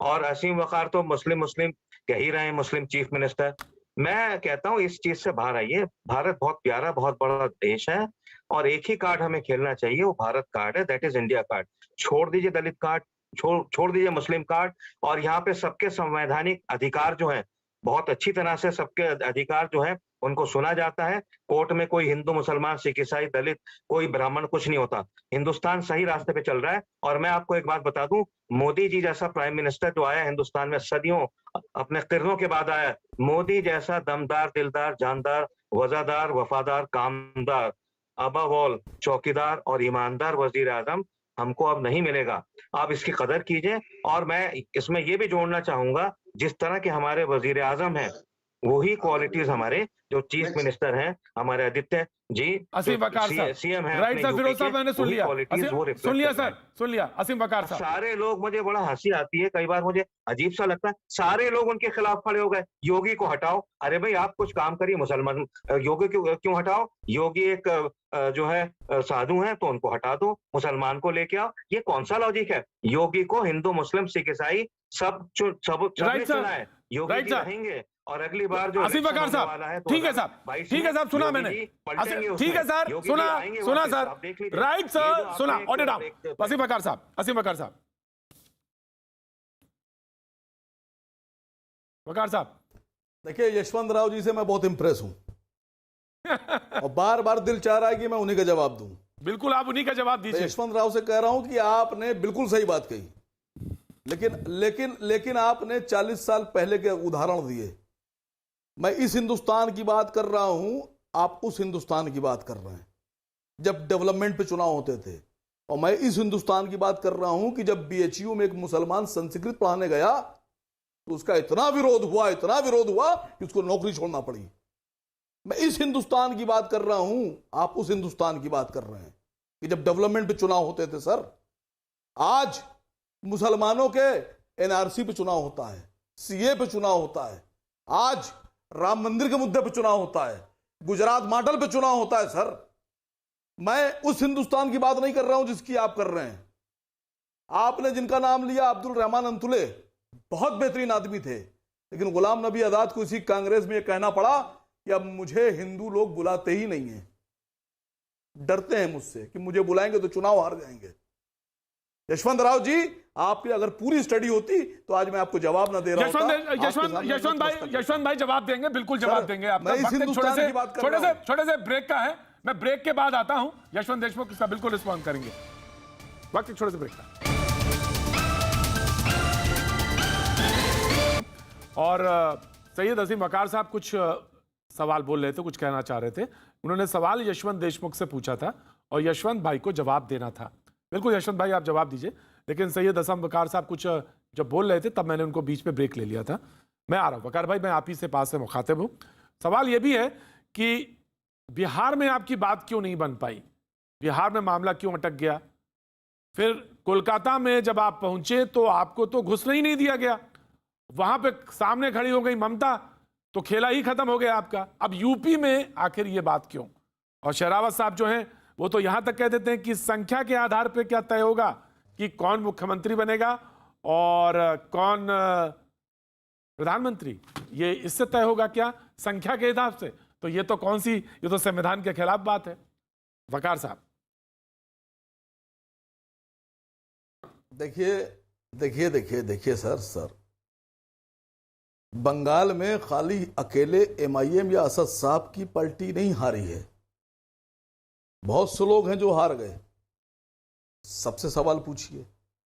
और हसीम वकार तो मुस्लिम कह ही रहे हैं, मुस्लिम चीफ मिनिस्टर। मैं कहता हूं इस चीज से बाहर आइए। भारत बहुत प्यारा, बहुत बड़ा देश है, और एक ही कार्ड हमें खेलना चाहिए, वो भारत कार्ड है, दैट इज इंडिया कार्ड। छोड़ दीजिए दलित कार्ड, छोड़ दीजिए मुस्लिम कार्ड, और यहाँ पे सबके संवैधानिक अधिकार जो है, बहुत अच्छी तरह से सबके अधिकार जो है उनको सुना जाता है। कोर्ट में कोई हिंदू मुसलमान सिख ईसाई दलित कोई ब्राह्मण कुछ नहीं होता। हिंदुस्तान सही रास्ते पे चल रहा है। और मैं आपको एक बात बता दूं, मोदी जी जैसा प्राइम मिनिस्टर जो आया हिंदुस्तान में सदियों अपने किरणों के बाद आया, मोदी जैसा दमदार, दिलदार, जानदार, वफादार, वफादार, कामदार, अबव ऑल चौकीदार और ईमानदार वजीर आजम हमको अब नहीं मिलेगा। आप इसकी कदर कीजिए। और मैं इसमें ये भी जोड़ना चाहूंगा, जिस तरह के हमारे वजीर आजम हैं, वही क्वालिटीज हमारे जो चीफ मिनिस्टर हैं हमारे आदित्य जी, असीम वकार साहब, सीएम है राइट सर, फिरोज साहब मैंने सुन लिया, सुन लिया सर, सुन लिया असीम वकार साहब। सारे लोग, मुझे बड़ा हंसी आती है, कई बार मुझे अजीब सा लगता है, सारे लोग उनके खिलाफ खड़े हो गए, योगी को हटाओ। अरे भाई आप कुछ काम करिए, मुसलमान योगी क्यों हटाओ? योगी एक जो है साधु हैं तो उनको हटा दो, मुसलमान को लेके आओ। ये कौन सा लॉजिक है? योगी को हिंदू मुस्लिम सिख ईसाई सब चुना है, योगी जी रहेंगे। और अगली बार जो असीम वकार साहब, ठीक है साहब, ठीक है साहब, सुना मैंने, ठीक है सर, सुना सर, राइट सर, सुना, ऑडियो डाउन। असीम वकार साहब, असीम वकार साहब, वकार साहब, देखिए यशवंत राव जी से मैं बहुत इंप्रेस हूं और बार बार दिल चाह रहा है कि मैं उन्हीं का जवाब दूं। बिल्कुल आप उन्हीं का जवाब दीजिए। यशवंत राव से कह रहा हूं कि आपने बिल्कुल सही बात कही, लेकिन आपने 40 साल पहले के उदाहरण दिए। मैं इस हिंदुस्तान की बात कर रहा हूं, आप उस हिंदुस्तान की बात कर रहे हैं जब डेवलपमेंट पे चुनाव होते थे, और मैं इस हिंदुस्तान की बात कर रहा हूं कि जब बीएचयू में एक मुसलमान संस्कृत पढ़ाने गया तो उसका इतना विरोध हुआ कि उसको नौकरी छोड़ना पड़ी। मैं इस हिंदुस्तान की बात कर रहा हूं, आप उस हिंदुस्तान की बात कर रहे हैं कि जब डेवलपमेंट पे चुनाव होते थे। सर आज मुसलमानों के एनआरसी पे चुनाव होता है, सीए पे चुनाव होता है, आज राम मंदिर के मुद्दे पे चुनाव होता है, गुजरात मॉडल पे चुनाव होता है। सर मैं उस हिंदुस्तान की बात नहीं कर रहा हूं जिसकी आप कर रहे हैं। आपने जिनका नाम लिया अब्दुल रहमान अंतुले, बहुत बेहतरीन आदमी थे, लेकिन गुलाम नबी आजाद को इसी कांग्रेस में यह कहना पड़ा कि अब मुझे हिंदू लोग बुलाते ही नहीं है, डरते हैं मुझसे कि मुझे बुलाएंगे तो चुनाव हार जाएंगे। यशवंत राव जी, आपकी अगर पूरी स्टडी होती तो आज मैं आपको जवाब ना दे रहा हूं। यशवंत भाई जवाब देंगे, बिल्कुल जवाब देंगे। आपका छोटे से ब्रेक का है, मैं ब्रेक के बाद आता हूं। यशवंत देशमुख इसका बिल्कुल रिस्पॉन्ड करेंगे, वक्त छोटे से ब्रेक का। और सैयद असीम वकार साहब कुछ सवाल बोल रहे थे, कुछ कहना चाह रहे थे। उन्होंने सवाल यशवंत देशमुख से पूछा था और यशवंत भाई को जवाब देना था। बिल्कुल यशवंत भाई आप जवाब दीजिए, लेकिन सैयद असीम वकार साहब कुछ जब बोल रहे थे तब मैंने उनको बीच में ब्रेक ले लिया था। मैं आ रहा हूं वकार भाई, मैं आप ही से पास से मुखातिब हूं। सवाल यह भी है कि बिहार में आपकी बात क्यों नहीं बन पाई, बिहार में मामला क्यों अटक गया? फिर कोलकाता में जब आप पहुंचे तो आपको तो घुसने ही नहीं दिया गया, वहां पे सामने खड़ी हो गई ममता, तो खेला ही खत्म हो गया आपका। अब यूपी में आखिर ये बात क्यों? और शरावत साहब जो हैं वो तो यहां तक कह देते हैं कि संख्या के आधार पे क्या तय होगा कि कौन मुख्यमंत्री बनेगा और कौन प्रधानमंत्री, ये इससे तय होगा क्या? संख्या के हिसाब से? तो ये तो कौन सी, ये तो संविधान के खिलाफ बात है। वकार साहब देखिए सर बंगाल में खाली अकेले एमआईएम या असद साहब की पार्टी नहीं हारी है, बहुत से लोग हैं जो हार गए। सबसे सवाल पूछिए।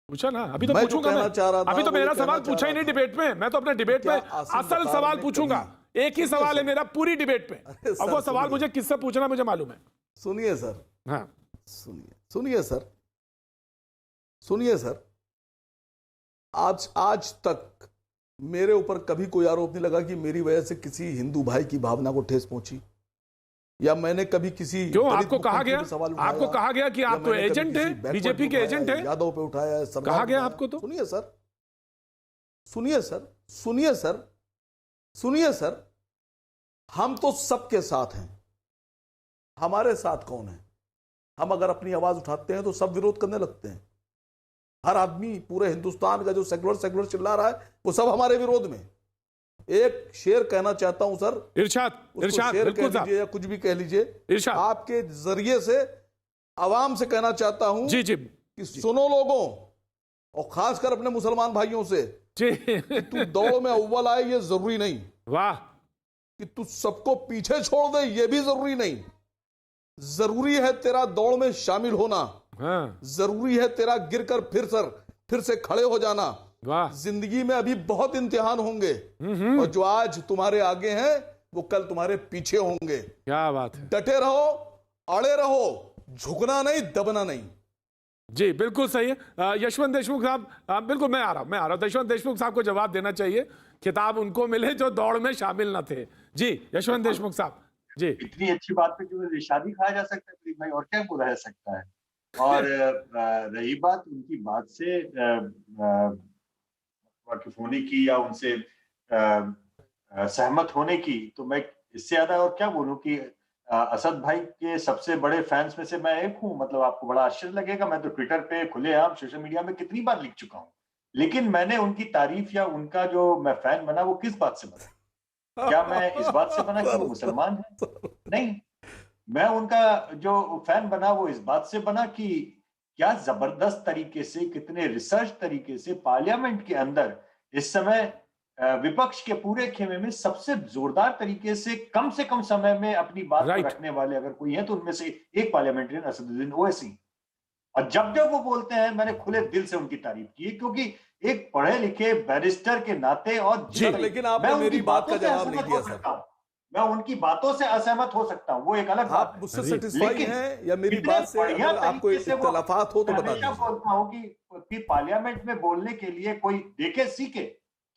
पूछा ना, अभी तो पूछूंगा मैं। अभी तो मेरा सवाल पूछा ही नहीं डिबेट में, मैं तो अपने डिबेट में असल सवाल पूछूंगा। एक ही सवाल है मेरा पूरी डिबेट पे, अब वो सवाल मुझे किससे पूछना मुझे मालूम है। सुनिए सर, हाँ सुनिए सर, आज तक मेरे ऊपर कभी कोई आरोप नहीं लगा कि मेरी वजह से किसी हिंदू भाई की भावना को ठेस पहुंची, या मैंने कभी किसी क्यों आपको कहा गया कि आप तो एजेंट हैं, बीजेपी के एजेंट हैं, यादव पे उठाया, कहा गया आपको? तो सुनिए सर, हम तो सबके साथ हैं। हमारे साथ कौन है? हम अगर अपनी आवाज उठाते हैं तो सब विरोध करने लगते हैं। हर आदमी, पूरे हिंदुस्तान का जो सेकुलर चिल्ला रहा है वो सब हमारे विरोध में। एक शेर कहना चाहता हूं सर, इरशाद शेर कह लीजिए या कुछ भी कह लीजिए, आपके जरिए से आवाम से कहना चाहता हूं जी कि सुनो लोगों, और खासकर अपने मुसलमान भाइयों से, कि तू दौड़ में अव्वल आए ये जरूरी नहीं, वाह, कि तू सबको पीछे छोड़ दे ये भी जरूरी नहीं। जरूरी है तेरा दौड़ में शामिल होना, जरूरी है तेरा गिरकर फिर से खड़े हो जाना। जिंदगी में अभी बहुत इम्तिहान होंगे, और जो आज तुम्हारे आगे हैं वो कल तुम्हारे पीछे होंगे। क्या बात है। डटे रहो, अड़े रहो, झुकना नहीं, दबना नहीं। जी बिल्कुल सही है। यशवंत देशमुख साहब, बिल्कुल मैं आ रहा हूं। यशवंत देशमुख साहब को जवाब देना चाहिए खिताब उनको मिले जो दौड़ में शामिल न थे। जी यशवंत देशमुख साहब जी। इतनी अच्छी बात पे जो शादी खाया जा सकता है भाई, और क्या बुरा रह सकता है। और रही बात उनकी बात से वाकिफ होने की या उनसे सहमत होने की, तो मैं इससे ज्यादा और क्या बोलूं कि असद भाई के सबसे बड़े फैंस में से मैं एक हूं। मतलब आपको बड़ा आश्चर्य लगेगा, मैं तो ट्विटर पे खुलेआम सोशल मीडिया में कितनी बार लिख चुका हूं, लेकिन मैंने उनकी तारीफ या उनका जो मैं फैन बना वो किस बात से बना? क्या मैं इस बात से बना कि वो मुसलमान है? नहीं, मैं उनका जो फैन बना वो इस बात से बना कि क्या जबरदस्त तरीके से, कितने रिसर्च तरीके से पार्लियामेंट के अंदर इस समय विपक्ष के पूरे खेमे में सबसे जोरदार तरीके से कम समय में अपनी बात को रखने वाले अगर कोई है तो उनमें से एक पार्लियामेंटेरियन असदुद्दीन ओवैसी। और जब जब वो बोलते हैं मैंने खुले दिल से उनकी तारीफ की, क्योंकि एक पढ़े लिखे बैरिस्टर के नाते और लेकिन आपने मेरी बात का जवाब नहीं दिया सर। मैं उनकी बातों से असहमत हो सकता हूँ, वो एक अलग बात है। मुझसे सेटिस्फाई हैं या मेरी बात से अगर आपको इख्तिलाफात हो तो बता दीजिए। बोलता हूँ कि पार्लियामेंट में बोलने के लिए कोई देखे सीखे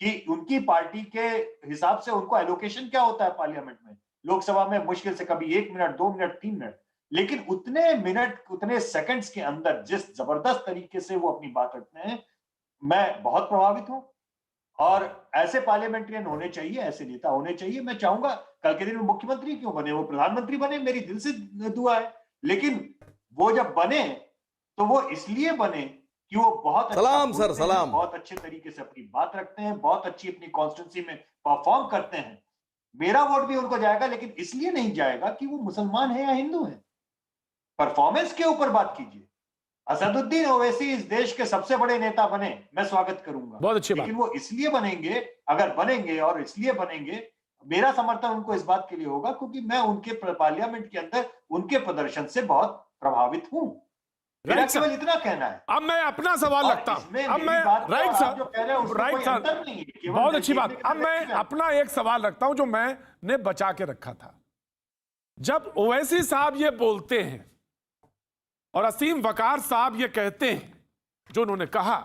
कि उनकी पार्टी के हिसाब से उनको एलोकेशन क्या होता है पार्लियामेंट में। लोकसभा में मुश्किल से कभी 1 मिनट, 2 मिनट, 3 मिनट, लेकिन उतने मिनट, उतने सेकंड्स के अंदर जिस जबरदस्त तरीके से वो अपनी बात रखते हैं, मैं बहुत प्रभावित हूं। और ऐसे पार्लियामेंट्रियन होने चाहिए, ऐसे नेता होने चाहिए। मैं चाहूंगा कल के दिन में मुख्यमंत्री क्यों बने, वो प्रधानमंत्री बने, मेरी दिल से दुआ है। लेकिन वो जब बने तो वो इसलिए बने कि वो बहुत सलाम सर, सलाम, बहुत अच्छे तरीके से अपनी बात रखते हैं, बहुत अच्छी अपनी कॉन्स्टिट्यूंसी में परफॉर्म करते हैं। मेरा वोट भी उनको जाएगा, लेकिन इसलिए नहीं जाएगा कि वो मुसलमान है या हिंदू है। परफॉर्मेंस के ऊपर बात कीजिए। असदुद्दीन ओवैसी इस देश के सबसे बड़े नेता बने, मैं स्वागत करूंगा, बहुत अच्छी बात। लेकिन वो इसलिए बनेंगे, अगर बनेंगे और इसलिए बनेंगे, मेरा समर्थन उनको इस बात के लिए होगा क्योंकि मैं उनके पार्लियामेंट के अंदर उनके प्रदर्शन से बहुत प्रभावित हूं। मेरा केवल इतना कहना है। अब मैं अपना सवाल रखता हूं, अब मैं राइट सर, बहुत अच्छी बात। अब मैं अपना एक सवाल रखता हूं जो मैंने बचा के रखा था। जब ओवैसी साहब ये बोलते हैं और असीम वकार साहब ये कहते हैं, जो उन्होंने कहा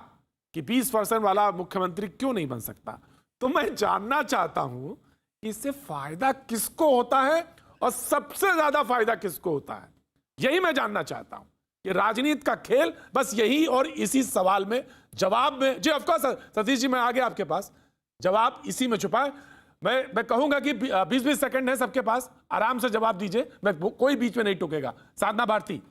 कि 20% वाला मुख्यमंत्री क्यों नहीं बन सकता, तो मैं जानना चाहता हूं कि इससे फायदा किसको होता है और सबसे ज्यादा फायदा किसको होता है। यही मैं जानना चाहता हूं कि राजनीति का खेल बस यही, और इसी सवाल में जवाब में जी ऑफ कोर्स सतीश जी मैं आ गया आपके पास, जवाब इसी में छुपा है। मैं कहूंगा कि 20-20 सेकंड है सबके पास, आराम से जवाब दीजिए, मैं कोई बीच में नहीं टोकेगा। साधना भारती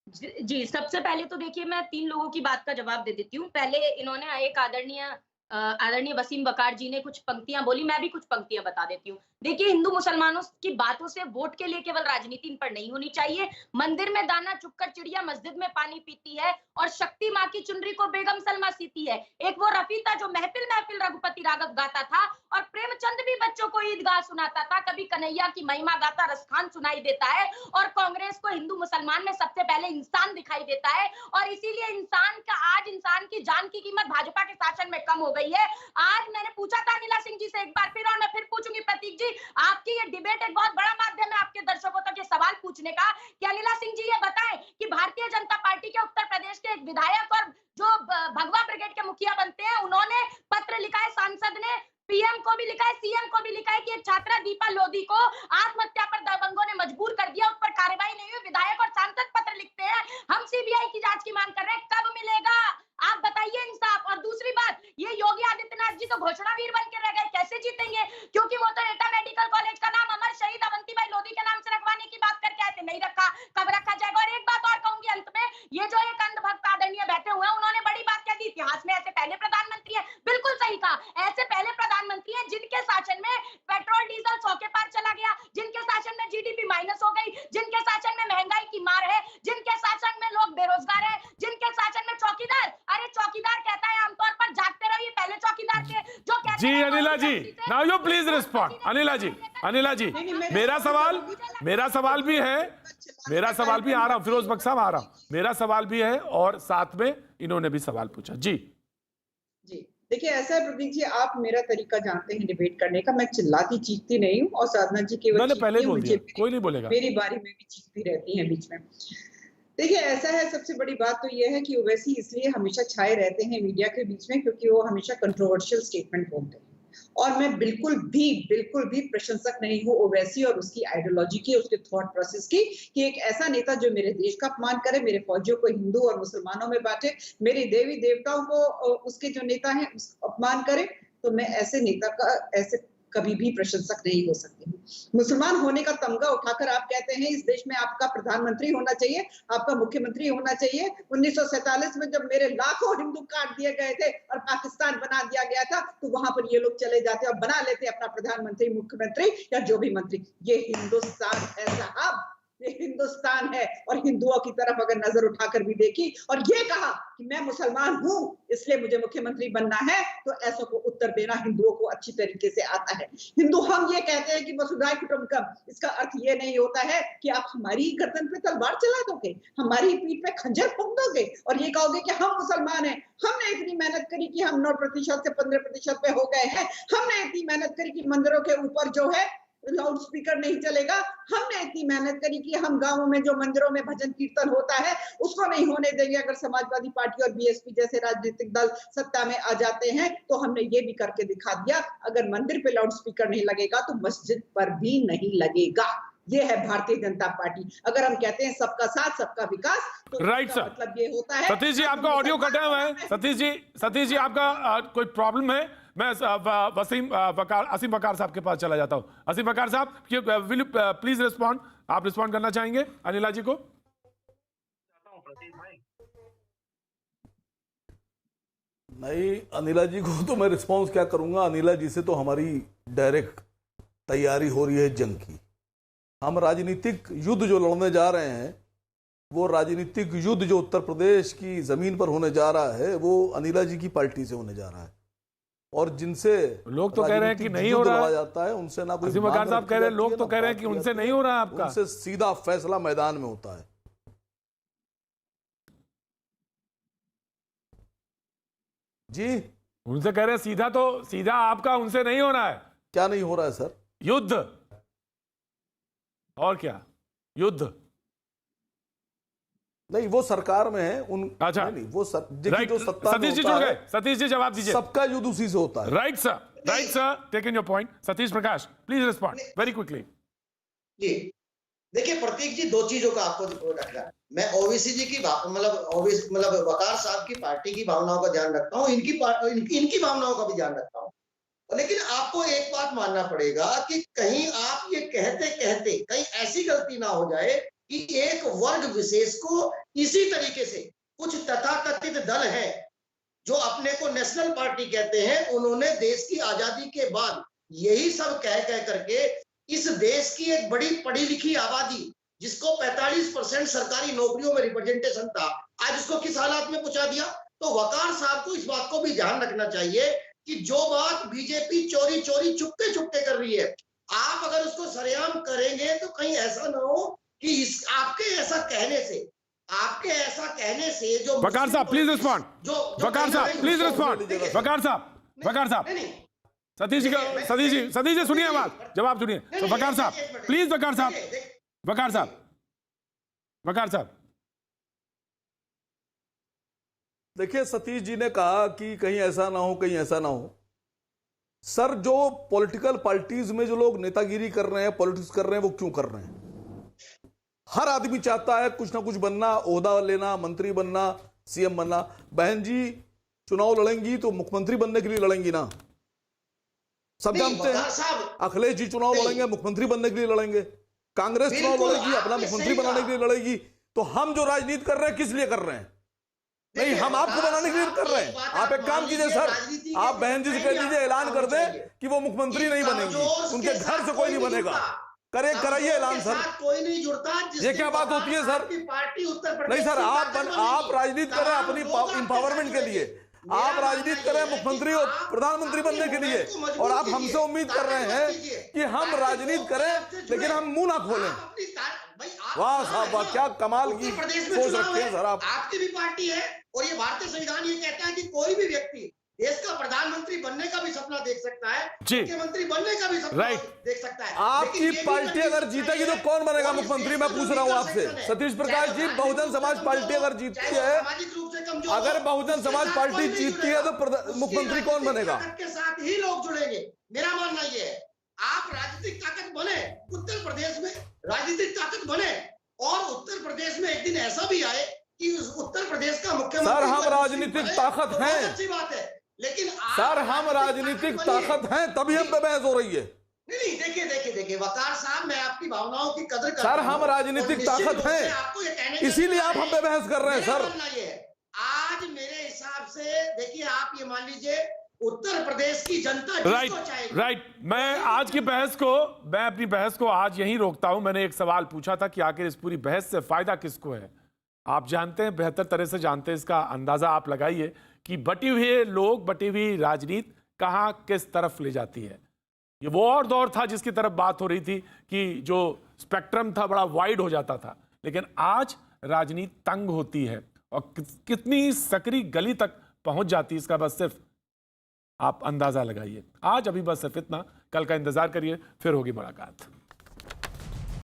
जी, सबसे पहले तो देखिए मैं 3 लोगों की बात का जवाब दे देती हूँ। पहले इन्होंने एक आदरणीय वसीम वकार जी ने कुछ पंक्तियां बोली, मैं भी कुछ पंक्तियां बता देती हूँ। देखिए, हिंदू मुसलमानों की बातों से वोट के लिए केवल राजनीति इन पर नहीं होनी चाहिए। मंदिर में दाना चुगकर चिड़िया मस्जिद में पानी पीती है, और शक्ति माँ की चुनरी को बेगम सलमा सीती है। एक वो रफी था जो महफिल महफिल रघुपति राघव गाता था, और प्रेमचंद भी बच्चों को ईदगाह सुनाता था। कभी कन्हैया की महिमा गाता रसखान सुनाई देता है। और कांग्रेस को हिंदू मुसलमान में सबसे पहले इंसान दिखाई देता है, और इसीलिए आज इंसान की जान की कीमत भाजपा के शासन में कम हो गई है। आज मैंने पूछा था अनिला सिंह जी से एक बार फिर, और मैं फिर पूछूंगी प्रतीक जी, आपकी ये डिबेट एक बहुत बड़ा माध्यम है आपके दर्शकों तक ये सवाल पूछने का कि अनिला सिंह जी ये बताएं कि भारतीय जनता पार्टी के उत्तर प्रदेश के एक विधायक और जो भगवा ब्रिगेड के मुखिया बनते हैं, उन्होंने पत्र लिखा है, सांसद ने पीएम को भी लिखा है, सीएम को भी लिखा है कि एक छात्रा दीपा लोधी को आत्महत्या पर दबंगों ने मजबूर कर दिया, उस पर कार्रवाई नहीं हुई। विधायक और सांसद पत्र लिखते हैं, हम सीबीआई की जांच की मांग कर रहे हैं, कब मिलेगा आप बताइए इंसाफ। और दूसरी बात, ये योगी आदित्यनाथ जी तो घोषणावीर बन के रह गए, कैसे जीतेंगे? क्योंकि वो तो एटा मेडिकल कॉलेज का नाम अमर शहीद अवंतीबाई लोधी के नाम से रखवाने की बात करके आए थे, नहीं रखा, कब रखा जाएगा? और एक बात और कहूंगी अंत में, ये जो एक अंधभक्त आदरणीय बैठे हुए हैं, उन्होंने बड़ी बात कह दी, इतिहास में ऐसे पहले प्रधानमंत्री है, बिल्कुल सही कहा, ऐसे पहले प्रधानमंत्री है जिनके शासन में पेट्रोल डीजल 100 के पार चला गया, जिनके शासन में जीडीपी माइनस हो गई, जिनके शासन में महंगाई की मार है, जिनके शासन में लोग बेरोजगार है, जिनके शासन में चौकीदार, अरे चौकीदार कहता है आमतौर पर जागते रहिए, पहले चौकीदार के जो कहते जी Anila ji, now you please respond. Anila ji मेरा सवाल भी है, मेरा सवाल भी आ रहा हूं, फिरोज बख्श साहब आ रहा हूं, मेरा सवाल भी है और साथ में इन्होंने भी सवाल पूछा। जी देखिए, ऐसा है प्रतीक जी, आप मेरा तरीका जानते हैं डिबेट करने का, मैं चिल्लाती चीखती नहीं हूँ, और साधना जी केवल मैंने पहले बोल दिया, कोई नहीं बोलेगा, मेरी बारी में भी चीखती रहती है बीच में। देखिए, ऐसा है, सबसे बड़ी बात तो यह है कि ओवैसी इसलिए हमेशा छाए रहते हैं मीडिया के बीच में क्योंकि वो हमेशा कंट्रोवर्शियल स्टेटमेंट बोलते हैं। और मैं बिल्कुल भी प्रशंसक नहीं हूँ ओवैसी और उसकी आइडियोलॉजी की, उसके थॉट प्रोसेस की, कि एक ऐसा नेता जो मेरे देश का अपमान करे, मेरे फौजियों को हिंदू और मुसलमानों में बांटे, मेरे देवी देवताओं को उसके जो नेता हैं उसका अपमान करे, तो मैं ऐसे नेता का ऐसे कभी भी प्रशंसक नहीं हो सकती हूँ। मुसलमान होने का तमगा उठाकर आप कहते हैं इस देश में आपका प्रधानमंत्री होना चाहिए, आपका मुख्यमंत्री होना चाहिए। 1947 में जब मेरे लाखों हिंदू काट दिए गए थे और पाकिस्तान बना दिया गया था, तो वहां पर ये लोग चले जाते और बना लेते अपना प्रधानमंत्री, मुख्यमंत्री या जो भी मंत्री। ये हिंदुस्तान है साहब, ये हिंदुस्तान है। और हिंदुओं की तरफ अगर नजर उठाकर भी देखी और ये कहा कि मैं मुसलमान हूं इसलिए मुझे मुख्यमंत्री बनना है, तो ऐसों को उत्तर देना हिंदुओं को अच्छी तरीके से आता है। हिंदू हम ये कहते हैं कि वसुधैव कुटुंबकम, इसका अर्थ ये नहीं होता है कि आप हमारी गर्दन पे तलवार चला दोगे, हमारी पीठ पे खंजर फूंक दोगे और ये कहोगे कि हम मुसलमान हैं, हमने इतनी मेहनत करी कि हम 9% से 15% पे हो गए हैं, हमने इतनी मेहनत करी कि मंदिरों के ऊपर जो है लाउड स्पीकर नहीं चलेगा, हमने इतनी मेहनत करी कि हम गांवों में जो मंदिरों में भजन कीर्तन होता है उसको नहीं होने देंगे। अगर समाजवादी पार्टी और बीएसपी जैसे राजनीतिक दल सत्ता में आ जाते हैं तो हमने ये भी करके दिखा दिया, अगर मंदिर पे लाउड स्पीकर नहीं लगेगा तो मस्जिद पर भी नहीं लगेगा। ये है भारतीय जनता पार्टी। अगर हम कहते हैं सबका साथ सबका विकास, तो राइट सर, मतलब ये होता है। सतीश जी आपका ऑडियो कटा हुआ है। सतीश जी आपका कोई प्रॉब्लम है? मैं असीम वकार साहब के पास चला जाता हूं। असीम वकार साहब, विल यू प्लीज रिस्पॉन्ड? आप रिस्पॉन्ड करना चाहेंगे अनिला जी को? नहीं, अनिला जी को तो मैं रिस्पॉन्स क्या करूंगा। अनिला जी से तो हमारी डायरेक्ट तैयारी हो रही है जंग की। हम राजनीतिक युद्ध जो लड़ने जा रहे हैं, वो राजनीतिक युद्ध जो उत्तर प्रदेश की जमीन पर होने जा रहा है, वो अनिला जी की पार्टी से होने जा रहा है। और जिनसे लोग तो कह रहे हैं कि नहीं हो रहा जाता है, उनसे ना कोई असीम वकार साहब कह रहे हैं, लोग तो कह रहे हैं कि उनसे नहीं हो रहा है आपका। उनसे सीधा फैसला मैदान में होता है। जी, उनसे कह रहे हैं सीधा आपका उनसे नहीं हो रहा है। क्या नहीं हो रहा है सर? युद्ध, और क्या युद्ध? नहीं, वो सरकार में है उन। अच्छा, नहीं, वो जो सत्ता सतीश जी जुड़ गए। सतीश जी जवाब दीजिए। सबका युद्ध उसी से होता है। Right sir, taken your point. Satish Prakash please respond very quickly. जी देखिए प्रतीक जी, दो चीजों का आपको रखना है। मैं ओवैसी जी की मतलब वकार साहब की पार्टी की भावनाओं का ध्यान रखता हूँ, इनकी भावनाओं का भी ध्यान रखता हूँ। लेकिन आपको एक बात मानना पड़ेगा कि कहीं आप ये कहते कहते कहीं ऐसी गलती ना हो जाए कि एक वर्ग विशेष को इसी तरीके से कुछ तथाकथित दल हैं जो अपने को नेशनल पार्टी कहते हैं, उन्होंने देश की आजादी के बाद यही सब कह करके इस देश की एक बड़ी पढ़ी लिखी आबादी जिसको 45% सरकारी नौकरियों में रिप्रेजेंटेशन था, आज उसको किस हालात में पहुंचा दिया। तो वकार साहब को इस बात को भी ध्यान रखना चाहिए कि जो बात बीजेपी चोरी चोरी चुपके चुपके कर रही है, आप अगर उसको सरेआम करेंगे तो कहीं ऐसा ना हो कि आपके ऐसा कहने से जो वकार साहब प्लीज रिस्पॉन्ड, वकार साहब प्लीज रिस्पॉन्ड, वकार साहब सतीश जी सुनिए बात, जवाब सुनिए। वकार साहब प्लीज, वकार साहब देखिए, सतीश जी ने कहा कि कहीं ऐसा ना हो, कहीं ऐसा ना हो। सर, जो पॉलिटिकल पार्टीज में जो लोग नेतागिरी कर रहे हैं, पॉलिटिक्स कर रहे हैं, वो क्यों कर रहे हैं? हर आदमी चाहता है कुछ ना कुछ बनना, ओहदा लेना, मंत्री बनना, सीएम बनना। बहन जी चुनाव लड़ेंगी तो मुख्यमंत्री बनने के लिए लड़ेंगी ना, सब जानते हैं। अखिलेश जी चुनाव लड़ेंगे मुख्यमंत्री बनने के लिए लड़ेंगे, कांग्रेस चुनाव लड़ेगी अपना मुख्यमंत्री बनाने के लिए लड़ेगी। तो हम जो राजनीति कर रहे हैं किस लिए कर रहे हैं? नहीं, हम आपको बनाने के लिए कर रहे हैं। आप एक काम कीजिए सर, आप बहन जी से कह दीजिए, ऐलान कर दें कि वो मुख्यमंत्री नहीं बनेंगी, उनके घर से कोई नहीं बनेगा। कराइए ऐलान सर। कोई नहीं जुड़ता। ये क्या बात होती है सर? पार्टी उत्तर प्रदेश नहीं सर, आप राजनीति करें अपनी इंपावरमेंट के लिए, आप राजनीति करें मुख्यमंत्री और प्रधानमंत्री बनने के लिए, और आप हमसे उम्मीद कर रहे हैं कि हम राजनीति करें लेकिन हम मुंह ना खोलें। वाह साहब वाह, क्या कमाल की सोच रखते हैं सर आप। आपकी भी पार्टी है और ये भारतीय संविधान ये कहता है कि कोई भी व्यक्ति देश का प्रधानमंत्री बनने का भी सपना देख सकता है, जी। मुख्यमंत्री बनने का भी सपना राइट। देख सकता है। आपकी लेकिन ये भी पार्टी अगर कंडीशन जीतेगी तो चाहिए कौन बनेगा और इस मुख्यमंत्री? देश मैं का पूछ जो रहा हूं वीकर आपसे। सेक्शन है, सतीश प्रकाश जी, चाहे बहुजन समाज पार्टी अगर जीतती चाहे वो है, सामाजिक रूप से कमजोर अगर हो, बहुजन उसके समाज साथ पार्टी कोई नहीं जीतती है तो जुड़ेगा। उसकी मुख्यमंत्री कौन राजनीतिक बनेगा? ताकत के साथ ही लोग जुड़ेंगे। मेरा मानना ये है, आप राजनीतिक ताकत बने, उत्तर प्रदेश में राजनीतिक ताकत बने, और उत्तर प्रदेश में एक दिन ऐसा भी आए कि उत्तर प्रदेश का मुख्यमंत्री सर, हम कोई मुस्लिम राजनीतिक बने, ताकत तो हैं। बहुत अच्छी बात है, लेकिन आप सर, हम राजनीतिक ताकत हैं, तभी हम पे बहस हो रही है। नहीं, देखिए वकार साहब, मैं आपकी भावनाओं की कदर करता सर, हूं हम और राजनीतिक निश्चित ताकत रूप से हैं, आपको ये कहने का इसीलिए अधिकार आप हम पे है। बहस कर रहे हैं मेरा सर। मानना ये है, आज मेरे हिसाब से देखिए, आप ये मान लीजिए, उत्तर प्रदेश की जनता राइट, जिसको चाहेगी। राइट। मैं आज की बहस को, मैं अपनी बहस को आज यहीं रोकता हूं। मैंने एक सवाल पूछा था कि आखिर इस पूरी बहस से फायदा किसको है। आप जानते हैं, बेहतर तरह से जानते हैं, इसका अंदाजा आप लगाइए कि बटी हुए लोग, बटी हुई राजनीति कहां किस तरफ ले जाती है। ये वो और दौर था जिसकी तरफ बात हो रही थी कि जो स्पेक्ट्रम था बड़ा वाइड हो जाता था, लेकिन आज राजनीति तंग होती है और कितनी सकरी गली तक पहुंच जाती है, इसका बस सिर्फ आप अंदाजा लगाइए। आज अभी बस सिर्फ इतना, कल का इंतजार करिए, फिर होगी मुलाकात।